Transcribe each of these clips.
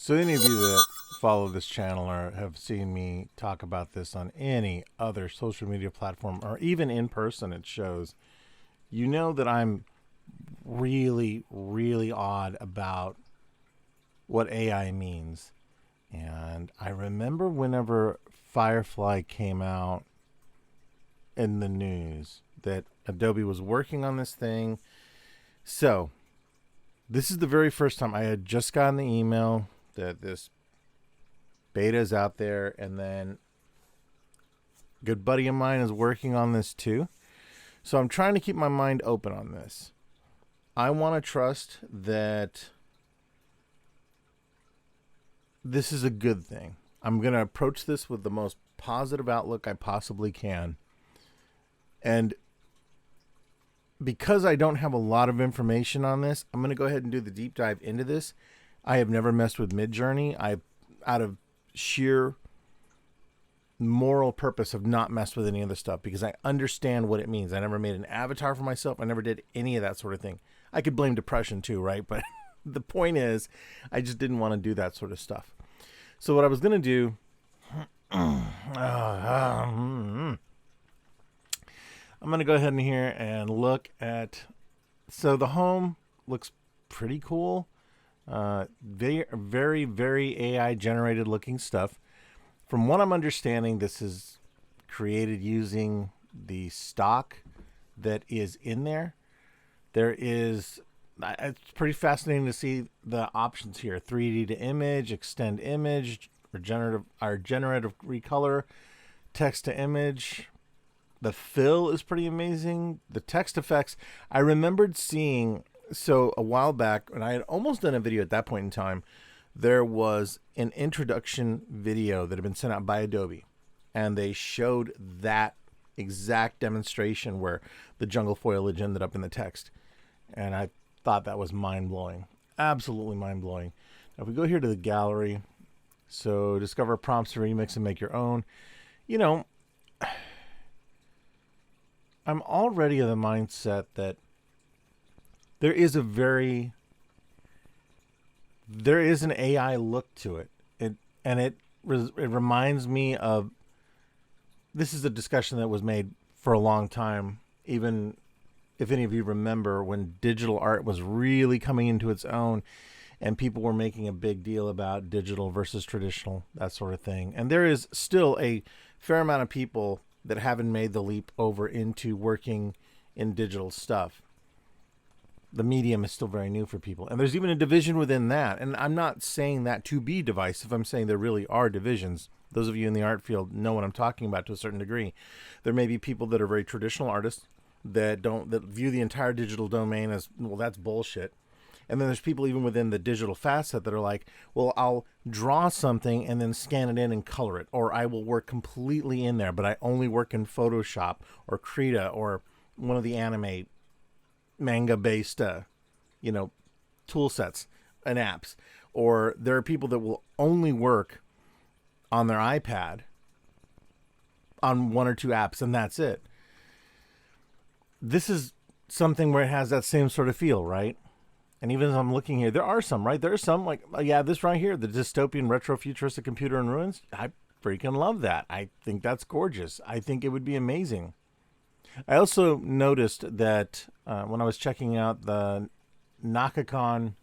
So any of you that follow this channel or have seen me talk about this on any other social media platform or even in person at shows, you know that I'm really, really odd about what AI means. And I remember whenever Firefly came out in the news that Adobe was working on this thing. So this is the very first time I had just gotten the email that this beta is out there, and then a good buddy of mine is working on this too. So I'm trying to keep my mind open on this. I want to trust that this is a good thing. I'm going to approach this with the most positive outlook I possibly can. And because I don't have a lot of information on this, I'm going to go ahead and do the deep dive into this. I have never messed with Midjourney. Out of sheer moral purpose, have not messed with any of the stuff because I understand what it means. I never made an avatar for myself. I never did any of that sort of thing. I could blame depression too, right? But the point is, I just didn't want to do that sort of stuff. So what I was going to do, I'm going to go ahead in here and look at, so the home looks pretty cool. Very, very, very AI generated looking stuff. From what I'm understanding, this is created using the stock that is in there. It's pretty fascinating to see the options here. 3D to image, extend image, generative recolor, text to image. The fill is pretty amazing. The text effects, I remembered seeing, so a while back, and I had almost done a video at that point in time, there was an introduction video that had been sent out by Adobe, and they showed that exact demonstration where the jungle foliage ended up in the text. And I thought that was mind-blowing. Absolutely mind-blowing. Now, if we go here to the gallery, so discover prompts to remix and make your own. You know, I'm already of the mindset that there is an AI look to it. It reminds me of, this is a discussion that was made for a long time, even if any of you remember when digital art was really coming into its own and people were making a big deal about digital versus traditional, that sort of thing. And there is still a fair amount of people that haven't made the leap over into working in digital stuff. The medium is still very new for people. And there's even a division within that. And I'm not saying that to be divisive. I'm saying there really are divisions. Those of you in the art field know what I'm talking about to a certain degree. There may be people that are very traditional artists that view the entire digital domain as, well, that's bullshit. And then there's people even within the digital facet that are like, well, I'll draw something and then scan it in and color it, or I will work completely in there, but I only work in Photoshop or Krita or one of the anime manga based tool sets and apps. Or there are people that will only work on their iPad on one or two apps, and that's it. This is something where it has that same sort of feel, right? And even as I'm looking here, there are some, right? There are some, like, this right here, the dystopian retro-futuristic computer in ruins. I freaking love that. I think that's gorgeous. I think it would be amazing. I also noticed that when I was checking out the NakaCon,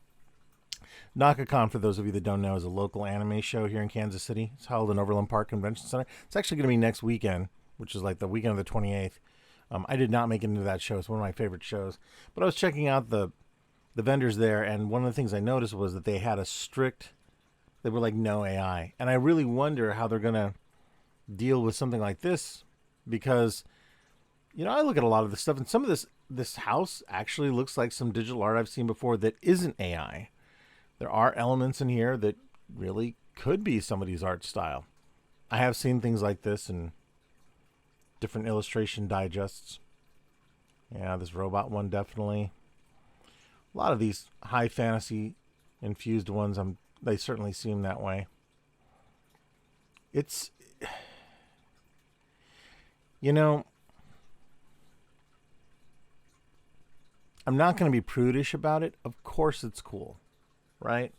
for those of you that don't know, is a local anime show here in Kansas City. It's held in Overland Park Convention Center. It's actually going to be next weekend, which is like the weekend of the 28th. I did not make it into that show. It's one of my favorite shows. But I was checking out the vendors there, and one of the things I noticed was that they had they were like, no AI. And I really wonder how they're going to deal with something like this, because, I look at a lot of this stuff, and some of this house actually looks like some digital art I've seen before that isn't AI. There are elements in here that really could be somebody's art style. I have seen things like this in different illustration digests. Yeah, this robot one definitely. A lot of these high fantasy infused ones, they certainly seem that way. It's, I'm not going to be prudish about it. Of course it's cool, right?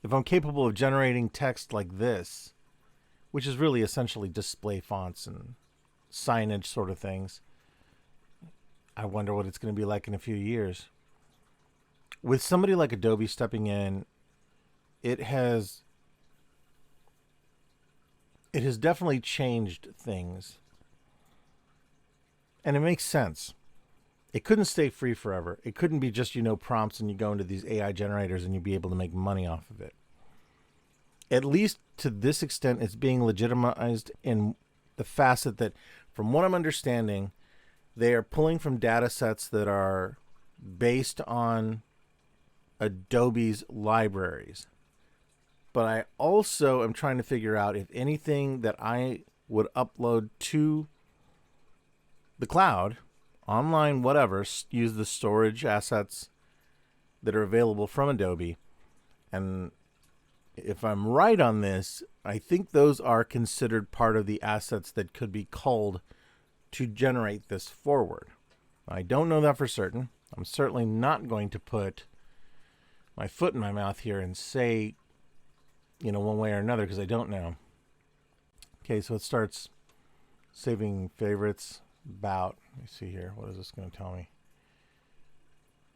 if I'm capable of generating text like this, which is really essentially display fonts and signage sort of things, I wonder what it's going to be like in a few years. With somebody like Adobe stepping in, it has definitely changed things. And it makes sense. It couldn't stay free forever. It couldn't be just, prompts and you go into these AI generators and you'd be able to make money off of it. At least to this extent, it's being legitimized in the facet that, from what I'm understanding, they are pulling from data sets that are based on Adobe's libraries. But I also am trying to figure out if anything that I would upload to the cloud, online, whatever, use the storage assets that are available from Adobe. And if I'm right on this, I think those are considered part of the assets that could be culled to generate this forward. I don't know that for certain. I'm certainly not going to put my foot in my mouth here and say, one way or another, because I don't know. Okay, so it starts saving favorites. About, let me see here. What is this going to tell me?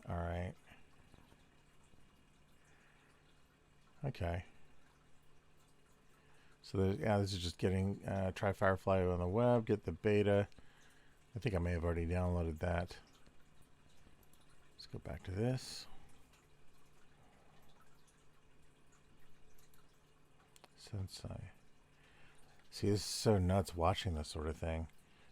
All right. Okay. So this is just getting try Firefly on the web, get the beta. I think I may have already downloaded that. Let's go back to this. Sensei. See, this is so nuts watching this sort of thing.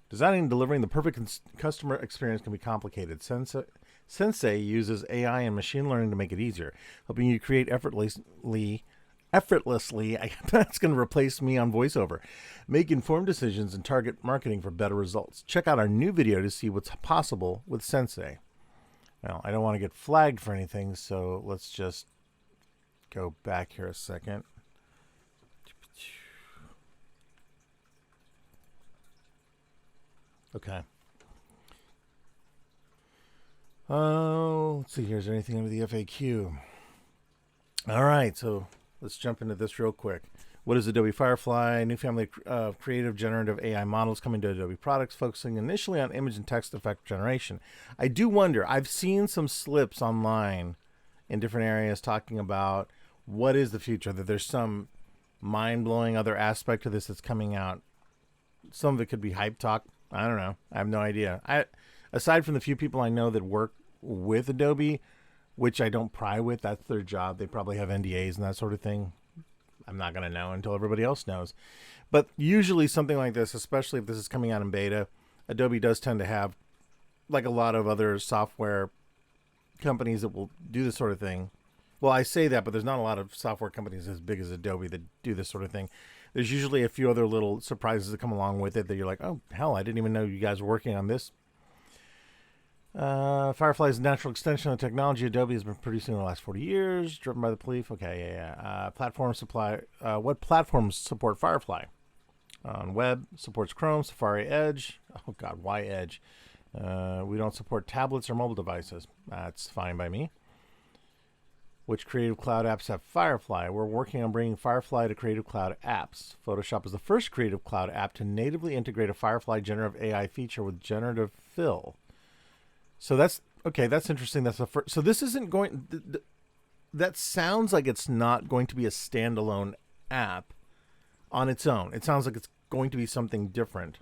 Designing and delivering the perfect customer experience can be complicated. Sensei uses AI and machine learning to make it easier, helping you create effortlessly. That's going to replace me on voiceover. Make informed decisions and target marketing for better results. Check out our new video to see what's possible with Sensei. Now, I don't want to get flagged for anything, so let's just go back here a second. Okay. Let's see here. Is there anything under the FAQ? All right, so let's jump into this real quick. What is Adobe Firefly? New family of creative generative AI models coming to Adobe products, focusing initially on image and text effect generation. I do wonder. I've seen some slips online in different areas talking about what is the future, that there's some mind-blowing other aspect to this that's coming out. Some of it could be hype talk. I don't know. I have no idea. Aside from the few people I know that work with Adobe, which I don't pry with, that's their job. They probably have NDAs and that sort of thing. I'm not going to know until everybody else knows. But usually something like this, especially if this is coming out in beta, Adobe does tend to have, like a lot of other software companies that will do this sort of thing. Well, I say that, but there's not a lot of software companies as big as Adobe that do this sort of thing. There's usually a few other little surprises that come along with it that you're like, oh, hell, I didn't even know you guys were working on this. Firefly is a natural extension of the technology Adobe has been producing in the last 40 years, driven by the belief. Okay, yeah. Platform supply. What platforms support Firefly? On web, supports Chrome, Safari, Edge. Oh, God, why Edge? We don't support tablets or mobile devices. That's fine by me. Which Creative Cloud apps have Firefly? We're working on bringing Firefly to Creative Cloud apps. Photoshop is the first Creative Cloud app to natively integrate a Firefly generative AI feature with generative fill. So that's interesting. That's the first. So this isn't going. That sounds like it's not going to be a standalone app on its own. It sounds like it's going to be something different.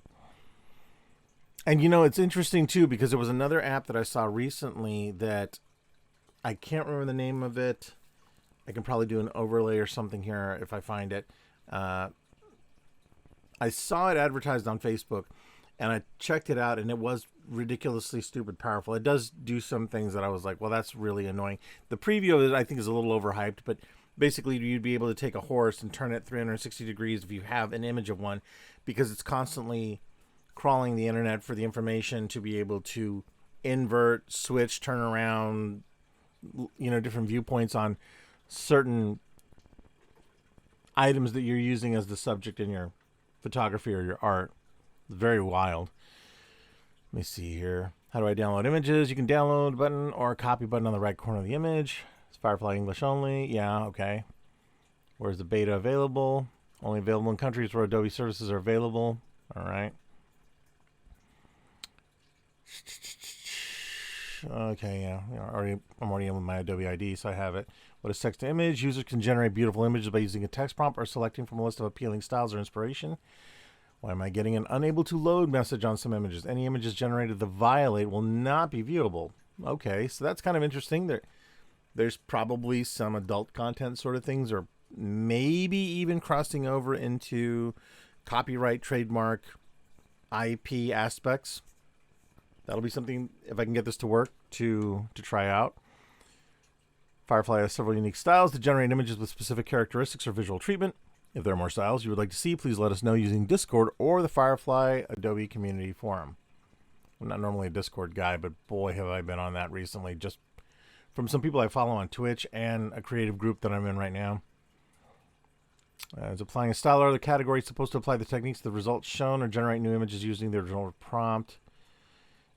And it's interesting too, because there was another app that I saw recently that I can't remember the name of it. I can probably do an overlay or something here if I find it. I saw it advertised on Facebook, and I checked it out, and it was ridiculously stupid powerful. It does do some things that I was like, well, that's really annoying. The preview of it, I think, is a little overhyped, but basically you'd be able to take a horse and turn it 360 degrees if you have an image of one, because it's constantly crawling the internet for the information to be able to invert, switch, turn around, different viewpoints on certain items that you're using as the subject in your photography or your art. It's very wild. Let me see here. How do I download images? You can download button or copy button on the right corner of the image. It's Firefly English only. Yeah, okay. Where's the beta available? Only available in countries where Adobe services are available. All right. Okay, yeah. I'm already in with my Adobe ID, so I have it. What is text to image? Users can generate beautiful images by using a text prompt or selecting from a list of appealing styles or inspiration. Why am I getting an unable to load message on some images? Any images generated that violate will not be viewable. Okay, so that's kind of interesting. There's probably some adult content sort of things, or maybe even crossing over into copyright, trademark, IP aspects. That'll be something, if I can get this to work, to try out. Firefly has several unique styles to generate images with specific characteristics or visual treatment. If there are more styles you would like to see, please let us know using Discord or the Firefly Adobe Community Forum. I'm not normally a Discord guy, but boy, have I been on that recently, just from some people I follow on Twitch and a creative group that I'm in right now. It's applying a style or other category. It's supposed to apply the techniques to the results shown or generate new images using the original prompt.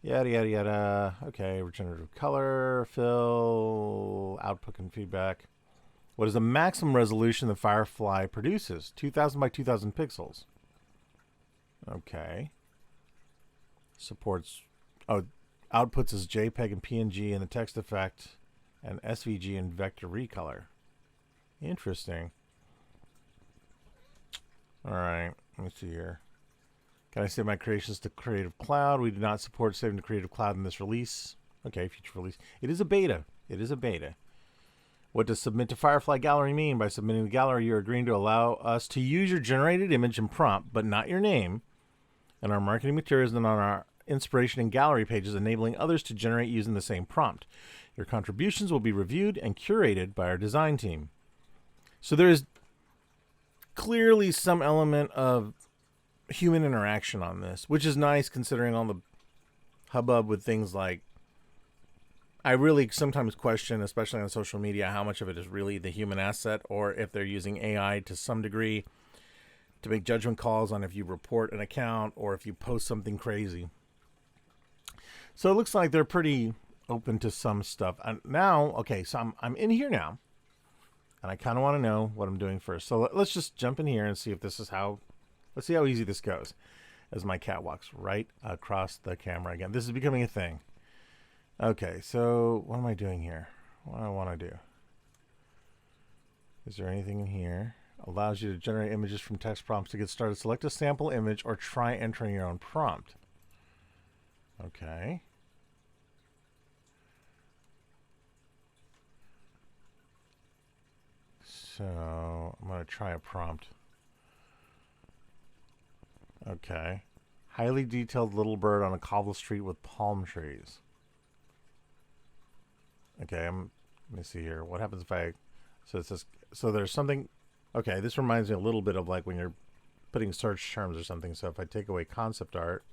Yada, yada, yada. Okay, regenerative color, fill, output and feedback. What is the maximum resolution the Firefly produces? 2000 by 2000 pixels. Okay. Supports, outputs as JPEG and PNG and the text effect, and SVG and vector recolor. Interesting. All right, let me see here. Can I save my creations to Creative Cloud? We do not support saving to Creative Cloud in this release. Okay, future release. It is a beta. It is a beta. What does submit to Firefly Gallery mean? By submitting the gallery, you're agreeing to allow us to use your generated image and prompt, but not your name, in our marketing materials and on our inspiration and gallery pages, enabling others to generate using the same prompt. Your contributions will be reviewed and curated by our design team. So there is clearly some element of human interaction on this, which is nice considering all the hubbub with things like, I really sometimes question, especially on social media, how much of it is really the human asset, or if they're using AI to some degree to make judgment calls on if you report an account or if you post something crazy. So it looks like they're pretty open to some stuff. And now, okay, so I'm in here now, and I kind of want to know what I'm doing first. So let's just jump in here and see if this is how, let's see how easy this goes. As my cat walks right across the camera again. This is becoming a thing. Okay, so what am I doing here? What do I want to do? Is there anything in here? Allows you to generate images from text prompts. To get started, select a sample image or try entering your own prompt. Okay. So I'm going to try a prompt. Okay. Highly detailed little bird on a cobble street with palm trees. Okay, let me see here. What happens if I, so it says, so there's something, okay, this reminds me a little bit of like when you're putting search terms or something. So if I take away concept art,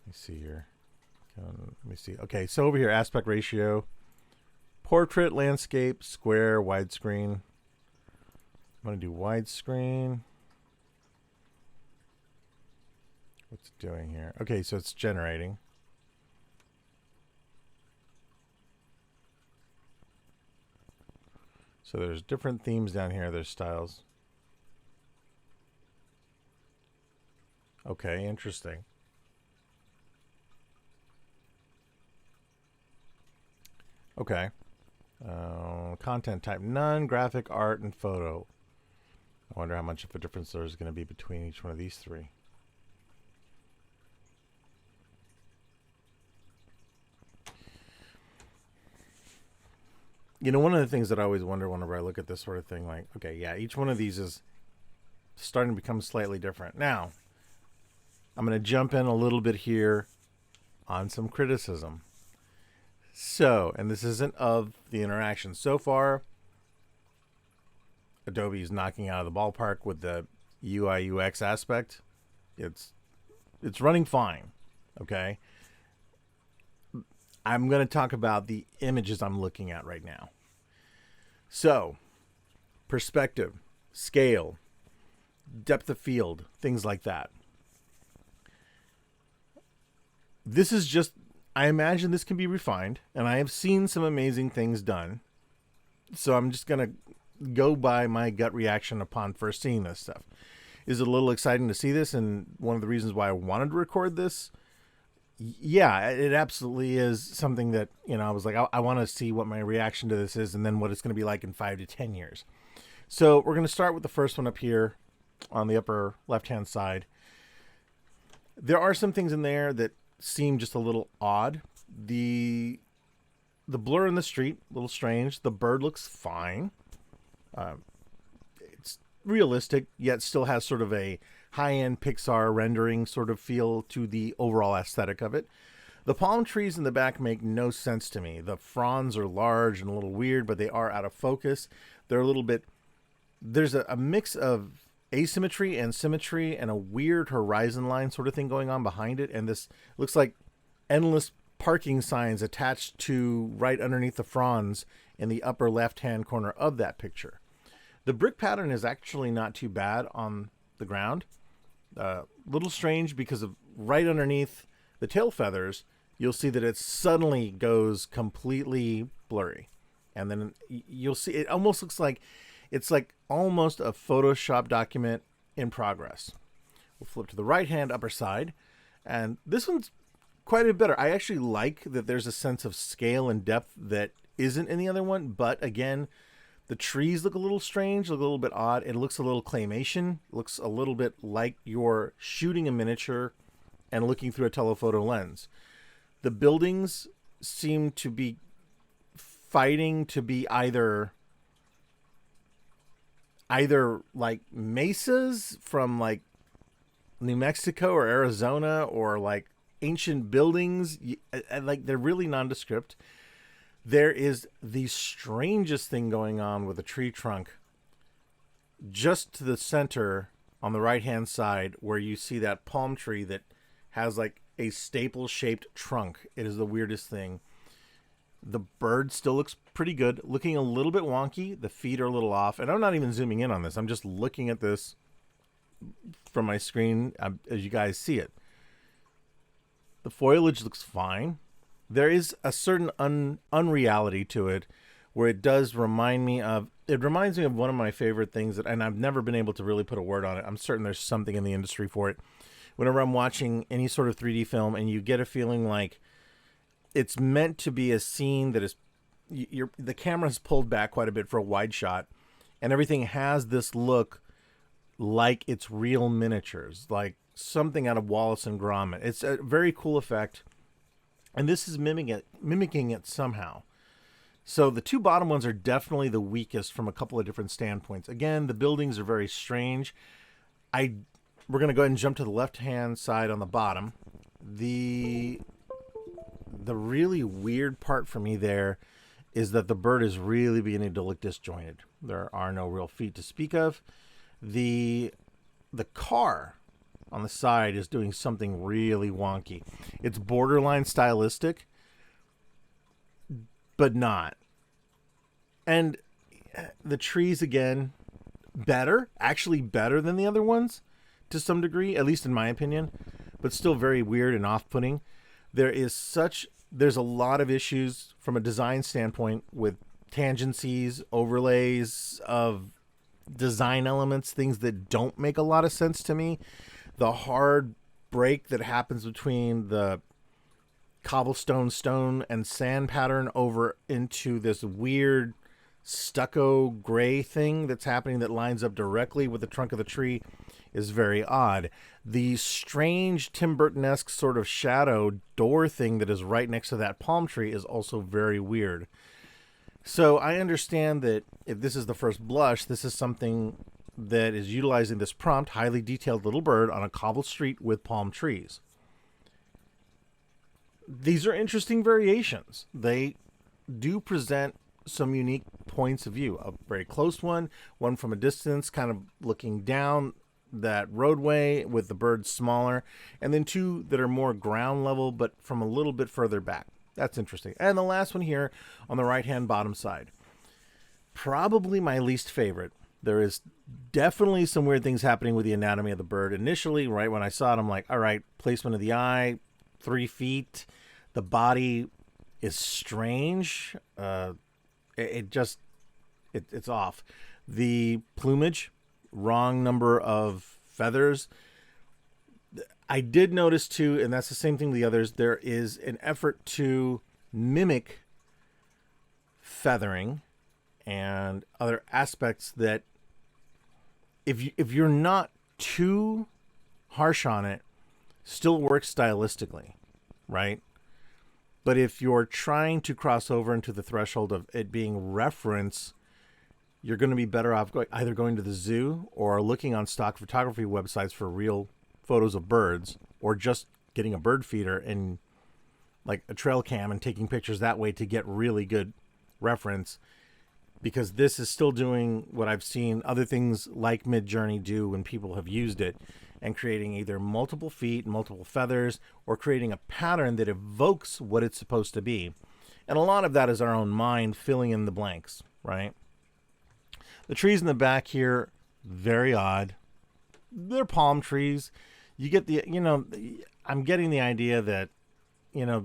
let me see here. Let me see. Okay, so over here, aspect ratio, portrait, landscape, square, widescreen. I'm going to do widescreen. What's it doing here? Okay, so it's generating. So there's different themes down here. There's styles. Okay, interesting. Okay. Content type, none, graphic, art, and photo. I wonder how much of a difference there is going to be between each one of these three. You know, one of the things that I always wonder whenever I look at this sort of thing, like, okay, yeah, each one of these is starting to become slightly different. Now, I'm going to jump in a little bit here on some criticism. So, and this isn't of the interaction. So far, Adobe is knocking out of the ballpark with the UI UX aspect. It's running fine, okay? I'm going to talk about the images I'm looking at right now. So, perspective, scale, depth of field, things like that. This is just, I imagine this can be refined, and I have seen some amazing things done. So I'm just going to go by my gut reaction upon first seeing this stuff. Is it a little exciting to see this? And one of the reasons why I wanted to record this, yeah, it absolutely is something that, I was like, I want to see what my reaction to this is and then what it's going to be like in 5 to 10 years. So we're going to start with the first one up here on the upper left-hand side. There are some things in there that seem just a little odd. The blur in the street, a little strange. The bird looks fine. It's realistic, yet still has sort of a high-end Pixar rendering sort of feel to the overall aesthetic of it. The palm trees in the back make no sense to me. The fronds are large and a little weird, but they are out of focus. They're a little bit... There's a mix of asymmetry and symmetry and a weird horizon line sort of thing going on behind it. And this looks like endless parking signs attached to right underneath the fronds in the upper left-hand corner of that picture. The brick pattern is actually not too bad on the ground. Little strange because of right underneath the tail feathers, you'll see that it suddenly goes completely blurry. And then you'll see it almost looks like it's like almost a Photoshop document in progress. We'll flip to the right-hand upper side, and this one's quite a bit better. I actually like that there's a sense of scale and depth that isn't in the other one, but again, the trees look a little strange, look a little bit odd. It looks a little claymation, looks a little bit like you're shooting a miniature and looking through a telephoto lens. The buildings seem to be fighting to be either like mesas from like New Mexico or Arizona, or like ancient buildings. Like, they're really nondescript. There is the strangest thing going on with a tree trunk just to the center on the right-hand side, where you see that palm tree that has like a staple-shaped trunk. It is the weirdest thing. The bird still looks pretty good, looking a little bit wonky. The feet are a little off, and I'm not even zooming in on this. I'm just looking at this from my screen as you guys see it. The foliage looks fine. There is a certain unreality to it, where it does remind me of... It reminds me of one of my favorite things, and I've never been able to really put a word on it. I'm certain there's something in the industry for it. Whenever I'm watching any sort of 3D film, and you get a feeling like it's meant to be a scene that is... the camera's pulled back quite a bit for a wide shot, and everything has this look like it's real miniatures, like something out of Wallace and Gromit. It's a very cool effect, and this is mimicking it somehow. So the two bottom ones are definitely the weakest from a couple of different standpoints. Again, the buildings are very strange. We're going to go ahead and jump to the left-hand side on the bottom. The really weird part for me there is that the bird is really beginning to look disjointed. There are no real feet to speak of. The car on the side is doing something really wonky. It's borderline stylistic, but not. And the trees, again, actually better than the other ones to some degree, at least in my opinion, but still very weird and off-putting. There's a lot of issues from a design standpoint with tangencies, overlays of design elements, things that don't make a lot of sense to me. The hard break that happens between the cobblestone, stone, and sand pattern over into this weird stucco gray thing that's happening that lines up directly with the trunk of the tree is very odd. The strange Tim Burton-esque sort of shadow door thing that is right next to that palm tree is also very weird. So I understand that if this is the first blush, this is something that is utilizing this prompt, highly detailed little bird on a cobbled street with palm trees. These are interesting variations. They do present some unique points of view. A very close one from a distance, kind of looking down that roadway with the bird smaller, and then two that are more ground level but from a little bit further back. That's interesting. And the last one here on the right-hand bottom side. Probably my least favorite. There is definitely some weird things happening with the anatomy of the bird. Initially, right when I saw it, I'm like, all right, placement of the eye, 3 feet. The body is strange. It's off. The plumage, wrong number of feathers. I did notice too, and that's the same thing with the others, there is an effort to mimic feathering and other aspects that if you're not too harsh on it, still works stylistically, right? But if you're trying to cross over into the threshold of it being reference, you're going to be better off either going to the zoo or looking on stock photography websites for real photos of birds, or just getting a bird feeder and like a trail cam and taking pictures that way to get really good reference, because this is still doing what I've seen other things like Midjourney do when people have used it, and creating either multiple feet, multiple feathers, or creating a pattern that evokes what it's supposed to be. And a lot of that is our own mind filling in the blanks, right? The trees in the back here, very odd. They're palm trees. You get the, I'm getting the idea that,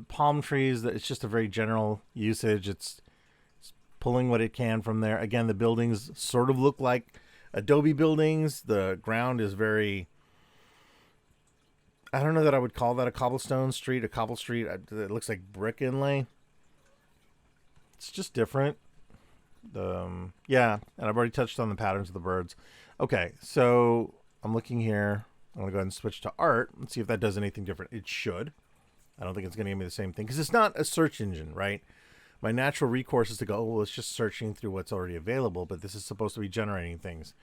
palm trees, that it's just a very general usage. It's pulling what it can from there. Again, the buildings sort of look like Adobe buildings. The ground is very, I don't know that I would call that a cobblestone street, a cobble street. It looks like brick inlay. It's just different. Yeah, and I've already touched on the patterns of the birds. Okay, so I'm looking here. I'm going to go ahead and switch to art and see if that does anything different. It should. I don't think it's going to give me the same thing because it's not a search engine, right? My natural recourse is to go, well, it's just searching through what's already available, but this is supposed to be generating things.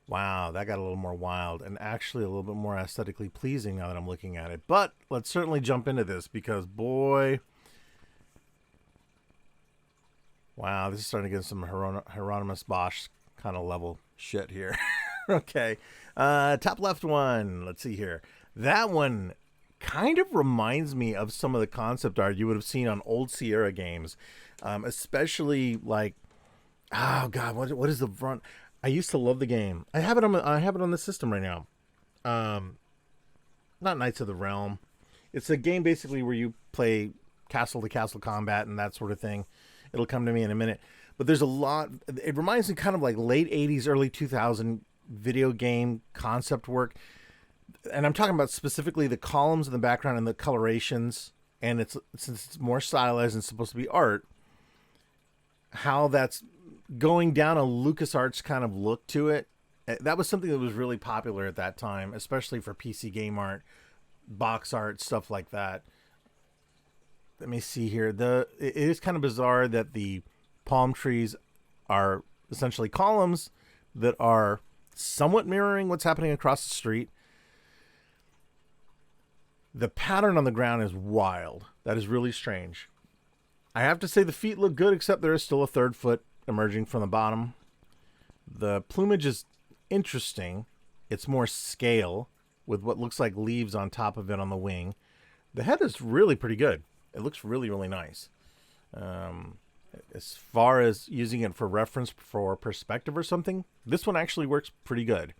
Wow, that got a little more wild and actually a little bit more aesthetically pleasing now that I'm looking at it. But let's certainly jump into this because, boy, wow, this is starting to get some Hieronymus Bosch kind of level shit here. Okay, top left one. Let's see here. That one kind of reminds me of some of the concept art you would have seen on old Sierra games, especially like, oh god, what is the front? I used to love the game. I have it on the system right now. Not Knights of the Realm. It's a game basically where you play castle to castle combat and that sort of thing. It'll come to me in a minute. But there's a lot. It reminds me kind of like late 80s, early 2000 video game concept work. And I'm talking about specifically the columns in the background and the colorations. And since it's more stylized and supposed to be art, how that's going down a LucasArts kind of look to it. That was something that was really popular at that time, especially for PC game art, box art, stuff like that. Let me see here. It is kind of bizarre that the palm trees are essentially columns that are somewhat mirroring what's happening across the street. The pattern on the ground is wild. That is really strange. I have to say the feet look good, except there is still a third foot emerging from the bottom. The plumage is interesting. It's more scale with what looks like leaves on top of it on the wing. The head is really pretty good. It looks really, really nice. As far as using it for reference for perspective or something, this one actually works pretty good.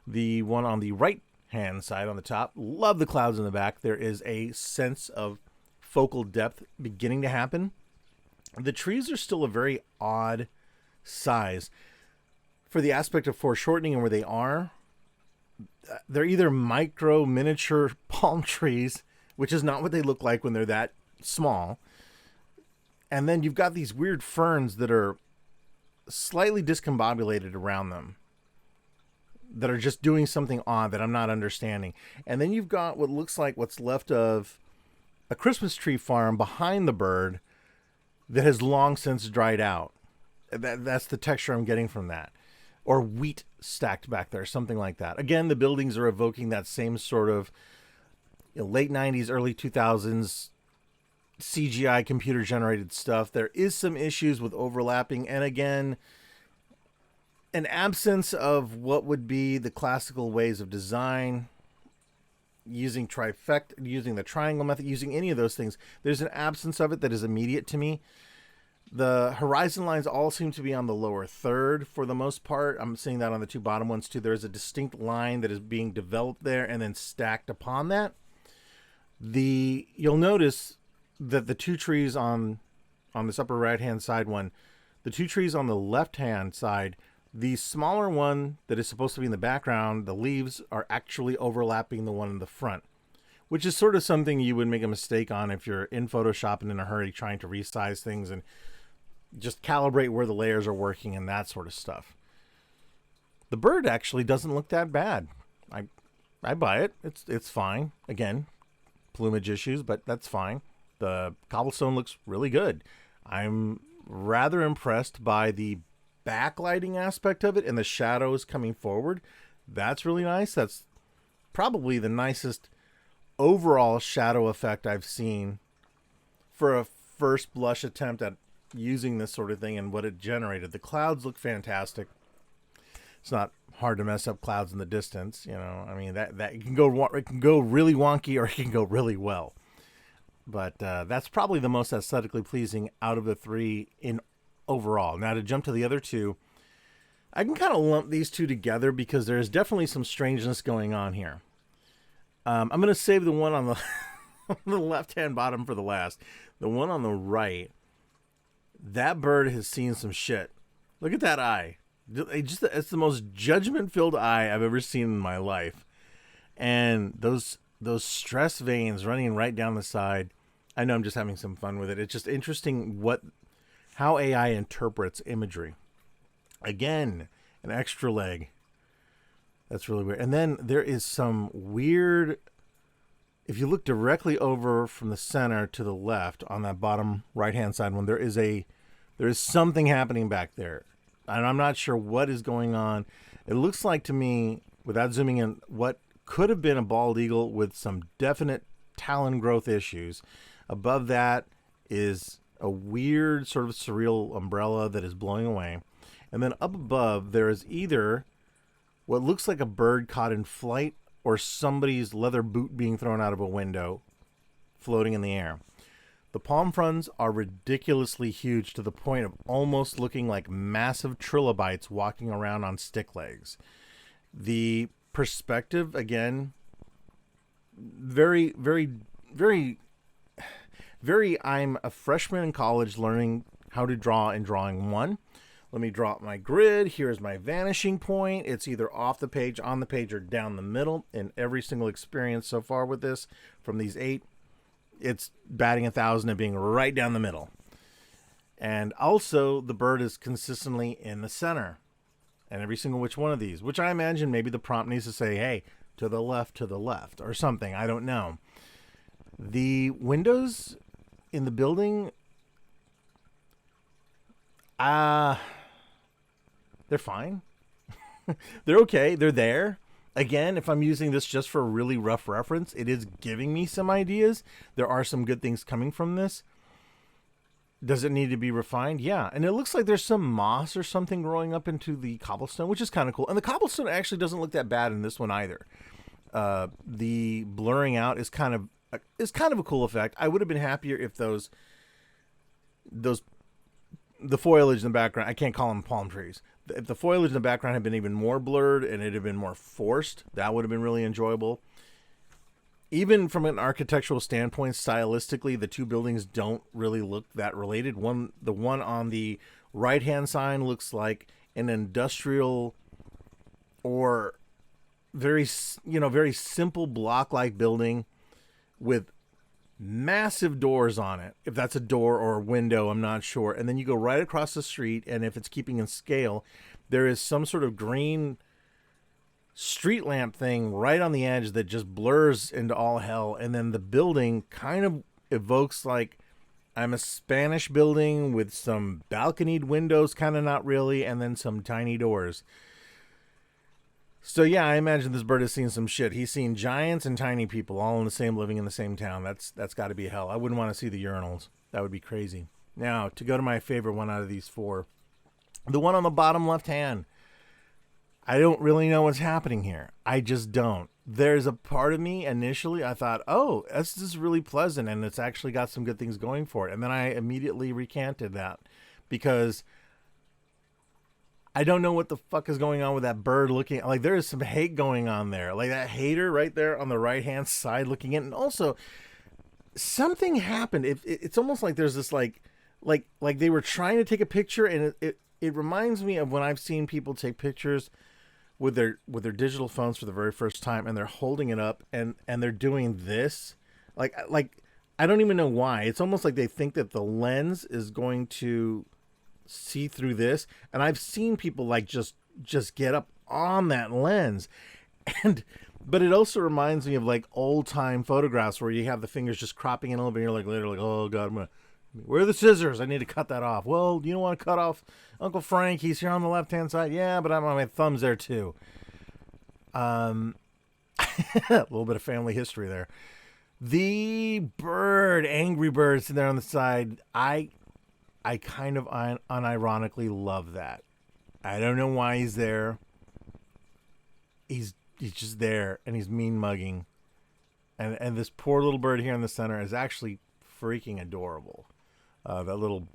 The one on the right hand side on the top, love the clouds in the back. There is a sense of focal depth beginning to happen. The trees are still a very odd size. For the aspect of foreshortening and where they are, they're either micro miniature palm trees, which is not what they look like when they're that small. And then you've got these weird ferns that are slightly discombobulated around them, that are just doing something odd that I'm not understanding. And then you've got what looks like what's left of a Christmas tree farm behind the bird that has long since dried out. That's the texture I'm getting from that. Or wheat stacked back there, something like that. Again, the buildings are evoking that same sort of late 90s, early 2000s CGI computer generated stuff. There is some issues with overlapping, and again, an absence of what would be the classical ways of design, using using the triangle method, using any of those things. There's an absence of it that is immediate to me. The horizon lines all seem to be on the lower third for the most part. I'm seeing that on the two bottom ones too. There's a distinct line that is being developed there and then stacked upon that. You'll notice that the two trees on this upper right hand side one, the two trees on the left hand side The smaller one that is supposed to be in the background, the leaves are actually overlapping the one in the front, which is sort of something you would make a mistake on if you're in Photoshop and in a hurry trying to resize things and just calibrate where the layers are working and that sort of stuff. The bird actually doesn't look that bad. I buy it. It's fine. Again, plumage issues, but that's fine. The cobblestone looks really good. I'm rather impressed by the backlighting aspect of it and the shadows coming forward. That's really nice. That's probably the nicest overall shadow effect I've seen for a first blush attempt at using this sort of thing and what it generated. The clouds look fantastic. It's not hard to mess up clouds in the distance, you know. I mean, that it can go really wonky or it can go really well. But that's probably the most aesthetically pleasing out of the three in overall. Now to jump to the other two, I can kind of lump these two together because there's definitely some strangeness going on here. I'm going to save the one on the on the left-hand bottom for the last. The one on the right, that bird has seen some shit. Look at that eye. It's the most judgment-filled eye I've ever seen in my life. And those stress veins running right down the side. I know I'm just having some fun with it. It's just interesting how AI interprets imagery. Again, an extra leg. That's really weird. And then there is some weird, if you look directly over from the center to the left on that bottom right-hand side one, there is something happening back there. And I'm not sure what is going on. It looks like to me, without zooming in, what could have been a bald eagle with some definite talon growth issues. Above that is a weird sort of surreal umbrella that is blowing away. And then up above, there is either what looks like a bird caught in flight or somebody's leather boot being thrown out of a window floating in the air. The palm fronds are ridiculously huge to the point of almost looking like massive trilobites walking around on stick legs. The perspective, again, very, very, very, very, I'm a freshman in college learning how to draw in Drawing 1. Let me draw up my grid. Here's my vanishing point. It's either off the page, on the page, or down the middle. In every single experience so far with this, from these 8, it's batting 1,000 and being right down the middle. And also, the bird is consistently in the center. And every single which one of these, which I imagine maybe the prompt needs to say, hey, to the left, or something. I don't know. The windows in the building, they're fine. They're okay. They're there. Again, if I'm using this just for a really rough reference, it is giving me some ideas. There are some good things coming from this. Does it need to be refined? Yeah. And it looks like there's some moss or something growing up into the cobblestone, which is kind of cool. And the cobblestone actually doesn't look that bad in this one either. The blurring out is kind of a cool effect. I would have been happier if the foliage in the background, I can't call them palm trees. If the foliage in the background had been even more blurred and it had been more forced, that would have been really enjoyable. Even from an architectural standpoint, stylistically, the two buildings don't really look that related. The one on the right-hand side looks like an industrial or very simple block-like building with massive doors on it. If that's a door or a window, I'm not sure. And then you go right across the street, and if it's keeping in scale, there is some sort of green street lamp thing right on the edge that just blurs into all hell. And then the building kind of evokes like I'm a Spanish building with some balconied windows, kind of not really, and then some tiny doors. So yeah, I imagine this bird has seen some shit. He's seen giants and tiny people all living in the same town. That's got to be hell. I wouldn't want to see the urinals. That would be crazy. Now, to go to my favorite one out of these 4, the one on the bottom left hand. I don't really know what's happening here. I just don't. There's a part of me initially, I thought, oh, this is really pleasant and it's actually got some good things going for it. And then I immediately recanted that because I don't know what the fuck is going on with that bird looking. Like, there is some hate going on there. Like, that hater right there on the right-hand side looking in. And also, something happened. It's almost like there's this, like they were trying to take a picture and it it reminds me of when I've seen people take pictures with their digital phones for the very first time, and they're holding it up, and they're doing this, like I don't even know why. It's almost like they think that the lens is going to see through this, and I've seen people like just get up on that lens, and but it also reminds me of like old time photographs where you have the fingers just cropping in a little bit. And you're like later, like, oh god, where are the scissors? I need to cut that off. Well, you don't want to cut off Uncle Frank. He's here on the left hand side. Yeah, but I'm on my thumbs there too. A little bit of family history there. The bird, Angry Bird, sitting there on the side. I kind of unironically love that. I don't know why he's there. He's just there, and he's mean mugging, and this poor little bird here in the center is actually freaking adorable. That little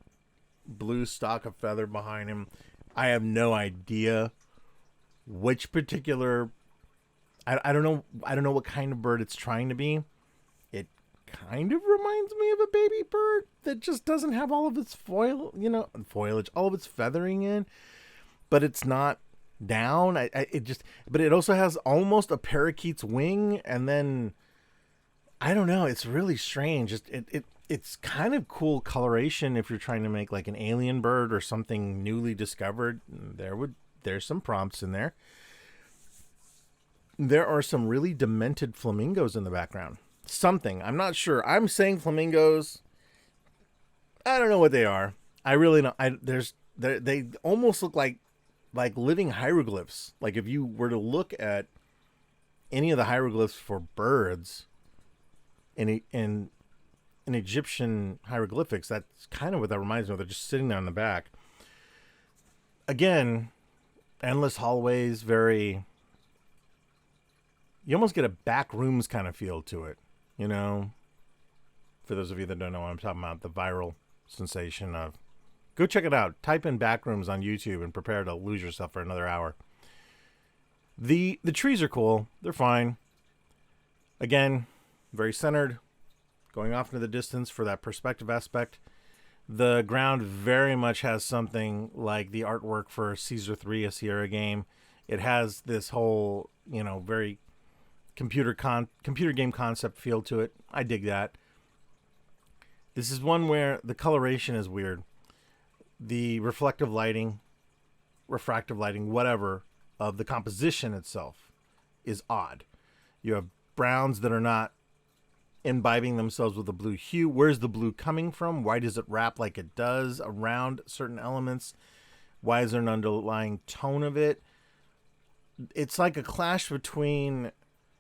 blue stalk of feather behind him. I have no idea which particular. I don't know. I don't know what kind of bird it's trying to be. It kind of reminds me of a baby bird that just doesn't have all of its foliage, all of its feathering in, but it's not down. But it also has almost a parakeet's wing, and then I don't know. It's really strange. It's kind of cool coloration if you're trying to make like an alien bird or something newly discovered. There's some prompts in there. There are some really demented flamingos in the background. Something, I'm not sure. I'm saying flamingos. I don't know what they are. I really don't. They almost look like living hieroglyphs. Like if you were to look at any of the hieroglyphs for birds in Egyptian hieroglyphics, that's kind of what that reminds me of. They're just sitting there in the back. Again, endless hallways, very. You almost get a back rooms kind of feel to it, you know. For those of you that don't know what I'm talking about, the viral sensation of. Go check it out. Type in Backrooms on YouTube and prepare to lose yourself for another hour. The trees are cool. They're fine. Again, very centered. Going off into the distance for that perspective aspect. The ground very much has something like the artwork for Caesar 3, a Sierra game. It has this whole, very computer game concept feel to it. I dig that. This is one where the coloration is weird. The reflective lighting, refractive lighting, whatever, of the composition itself is odd. You have browns that are not imbibing themselves with a blue hue. Where's the blue coming from? Why does it wrap like it does around certain elements? Why is there an underlying tone of it? It's like a clash between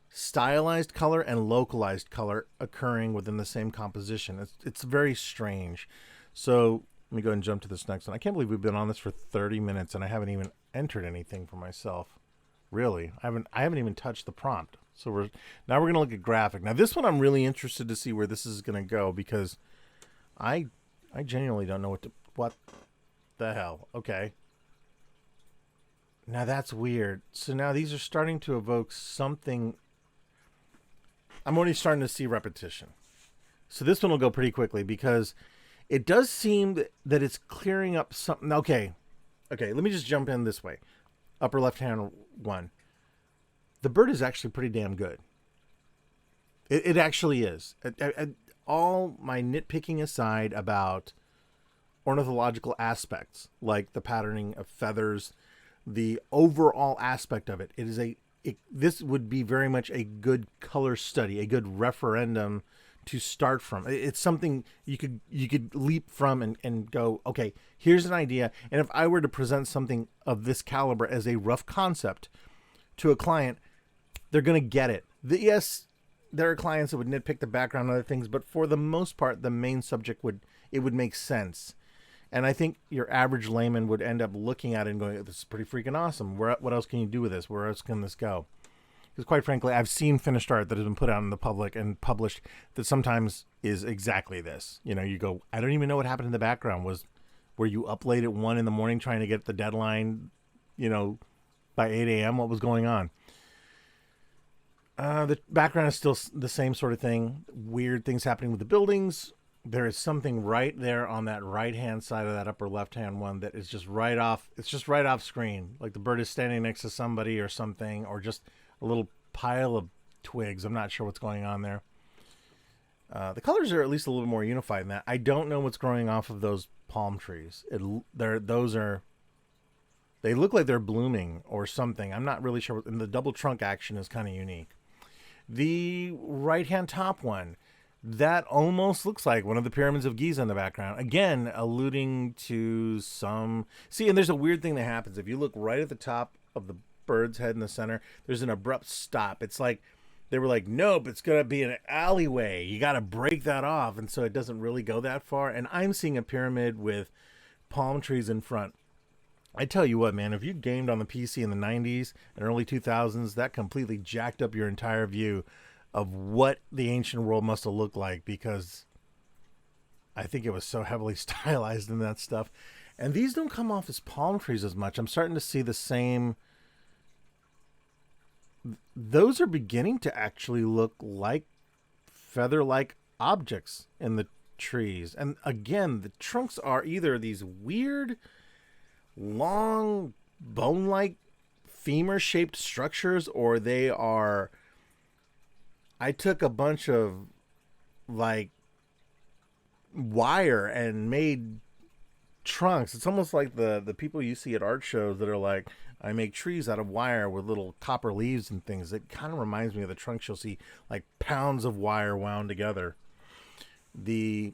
stylized color and localized color occurring within the same composition. It's very strange. So let me go ahead and jump to this next one. I can't believe we've been on this for 30 minutes and I haven't even entered anything for myself. Really, I haven't even touched the prompt. So we're going to look at graphic. Now this one I'm really interested to see where this is going to go because I genuinely don't know what the hell. Okay. Now that's weird. So now these are starting to evoke something. I'm already starting to see repetition. So this one will go pretty quickly because it does seem that it's clearing up something. Okay, let me just jump in this way. Upper left-hand one. The bird is actually pretty damn good. It actually is. All my nitpicking aside about ornithological aspects, like the patterning of feathers, the overall aspect of it, this would be very much a good color study, a good referendum to start from. It's something you could leap from and go, okay, here's an idea. And if I were to present something of this caliber as a rough concept to a client, they're going to get it. Yes, there are clients that would nitpick the background and other things, but for the most part, the main subject would make sense. And I think your average layman would end up looking at it and going, this is pretty freaking awesome. What else can you do with this? Where else can this go? Because quite frankly, I've seen finished art that has been put out in the public and published that sometimes is exactly this. You go, I don't even know what happened in the background. Were you up late at 1 a.m. trying to get the deadline, by 8 a.m.? What was going on? The background is still the same sort of thing. Weird things happening with the buildings. there is something right there on that right hand side of that upper left hand one that is just right off. It's just right off screen. Like the bird is standing next to somebody or something, or just a little pile of twigs. I'm not sure what's going on there. The colors are at least a little more unified than that. I don't know what's growing off of those palm trees. They look like they're blooming or something. I'm not really sure. And the double trunk action is kind of unique. The right hand top one, that almost looks like one of the pyramids of Giza in the background. Again, alluding to some... See, and there's a weird thing that happens. If you look right at the top of the bird's head in the center, there's an abrupt stop. It's like they were like, nope, it's going to be an alleyway. You got to break that off. And so it doesn't really go that far. And I'm seeing a pyramid with palm trees in front. I tell you what, man, if you gamed on the PC in the 90s and early 2000s, that completely jacked up your entire view of what the ancient world must have looked like, because I think it was so heavily stylized in that stuff. And these don't come off as palm trees as much. I'm starting to see the same... Those are beginning to actually look like feather-like objects in the trees. And again, the trunks are either these weird, long, bone-like, femur-shaped structures, or they are... I took a bunch of, like, wire and made trunks. It's almost like the people you see at art shows that are like, I make trees out of wire with little copper leaves and things. It kind of reminds me of the trunks you'll see, like pounds of wire wound together. The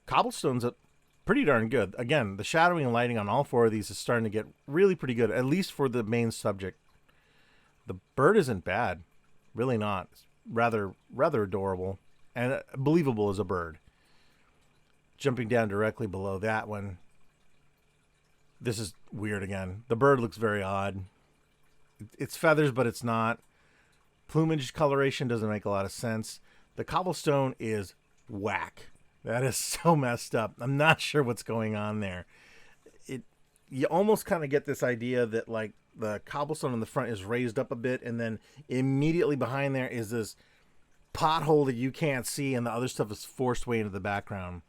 cobblestones are pretty darn good. Again, the shadowing and lighting on all four of these is starting to get really pretty good, at least for the main subject. The bird isn't bad. Really not. It's rather adorable and believable as a bird. Jumping down directly below that one. This is weird again. The bird looks very odd. It's feathers, but it's not. Plumage coloration doesn't make a lot of sense. The cobblestone is whack. That is so messed up. I'm not sure what's going on there. You almost kind of get this idea that, like, the cobblestone in the front is raised up a bit, and then immediately behind there is this pothole that you can't see, and the other stuff is forced way into the background.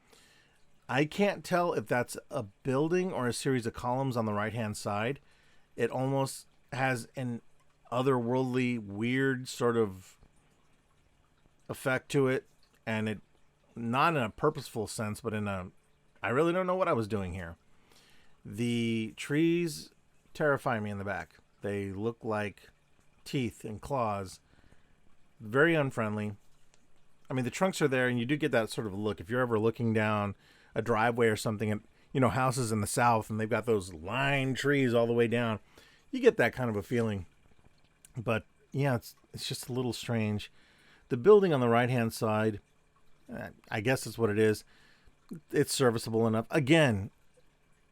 I can't tell if that's a building or a series of columns on the right-hand side. It almost has an otherworldly, weird sort of effect to it, and it not in a purposeful sense, but in a, I really don't know what I was doing here. The trees terrify me in the back. They look like teeth and claws. Very unfriendly. I mean, the trunks are there, and you do get that sort of look. If you're ever looking down a driveway or something, and houses in the south, and they've got those lined trees all the way down, you get that kind of a feeling. But yeah, it's just a little strange. The building on the right-hand side, I guess that's what it is. It's serviceable enough. Again,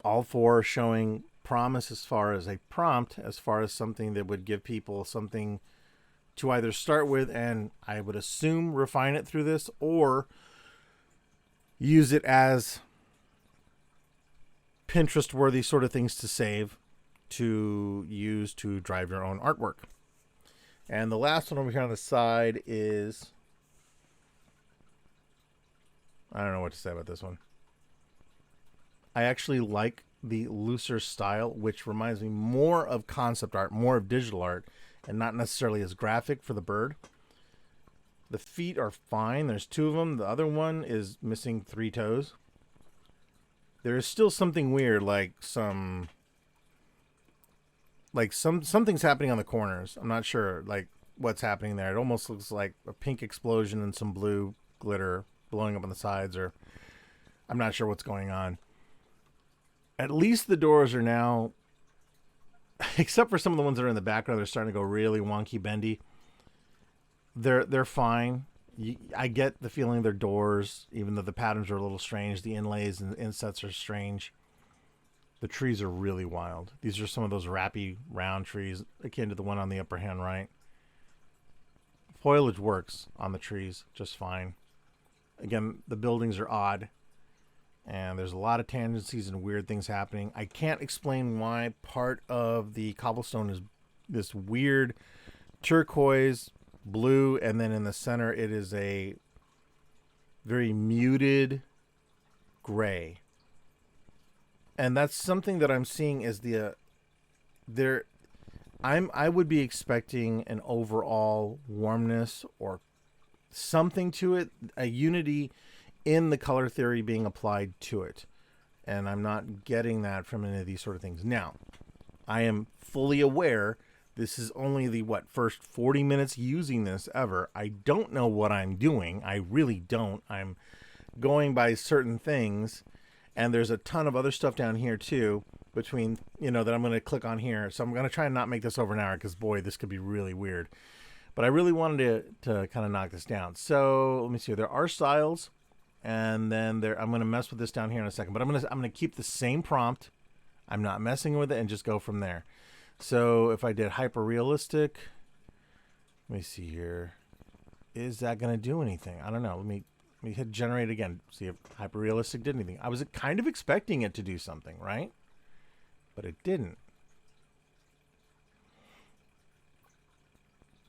all four showing promise as far as a prompt, as far as something that would give people something to either start with and, I would assume, refine it through this, or use it as Pinterest-worthy sort of things to save, to use to drive your own artwork. And the last one over here on the side is... I don't know what to say about this one. I actually like the looser style, which reminds me more of concept art, more of digital art, and not necessarily as graphic for the bird. The feet are fine. There's two of them. The other one is missing 3 toes. There is still something weird, something's happening on the corners. I'm not sure, what's happening there. It almost looks like a pink explosion and some blue glitter blowing up on the sides, or I'm not sure what's going on. At least the doors are now, except for some of the ones that are in the background, they're starting to go really wonky bendy. They're fine. I get the feeling they're doors, even though the patterns are a little strange. The inlays and insets are strange. The trees are really wild. These are some of those wrappy round trees, akin to the one on the upper hand right. Foliage works on the trees just fine. Again, the buildings are odd, and there's a lot of tangencies and weird things happening. I can't explain why part of the cobblestone is this weird turquoise blue, and then in the center it is a very muted gray. And that's something that I'm seeing as the there I would be expecting an overall warmness or something to it, a unity in the color theory being applied to it. And I'm not getting that from any of these sort of things. Now, I am fully aware this is only the first 40 minutes using this ever. I don't know what I'm doing. I really don't. I'm going by certain things, and there's a ton of other stuff down here too between, that I'm going to click on here. So I'm going to try and not make this over an hour because, boy, this could be really weird. But I really wanted to kind of knock this down. So let me see. There are styles, and then I'm going to mess with this down here in a second. But I'm going to keep the same prompt. I'm not messing with it and just go from there. So if I did hyper realistic, let me see here. Is that going to do anything? I don't know. Let me hit generate again. See if hyper realistic did anything. I was kind of expecting it to do something, right? But it didn't.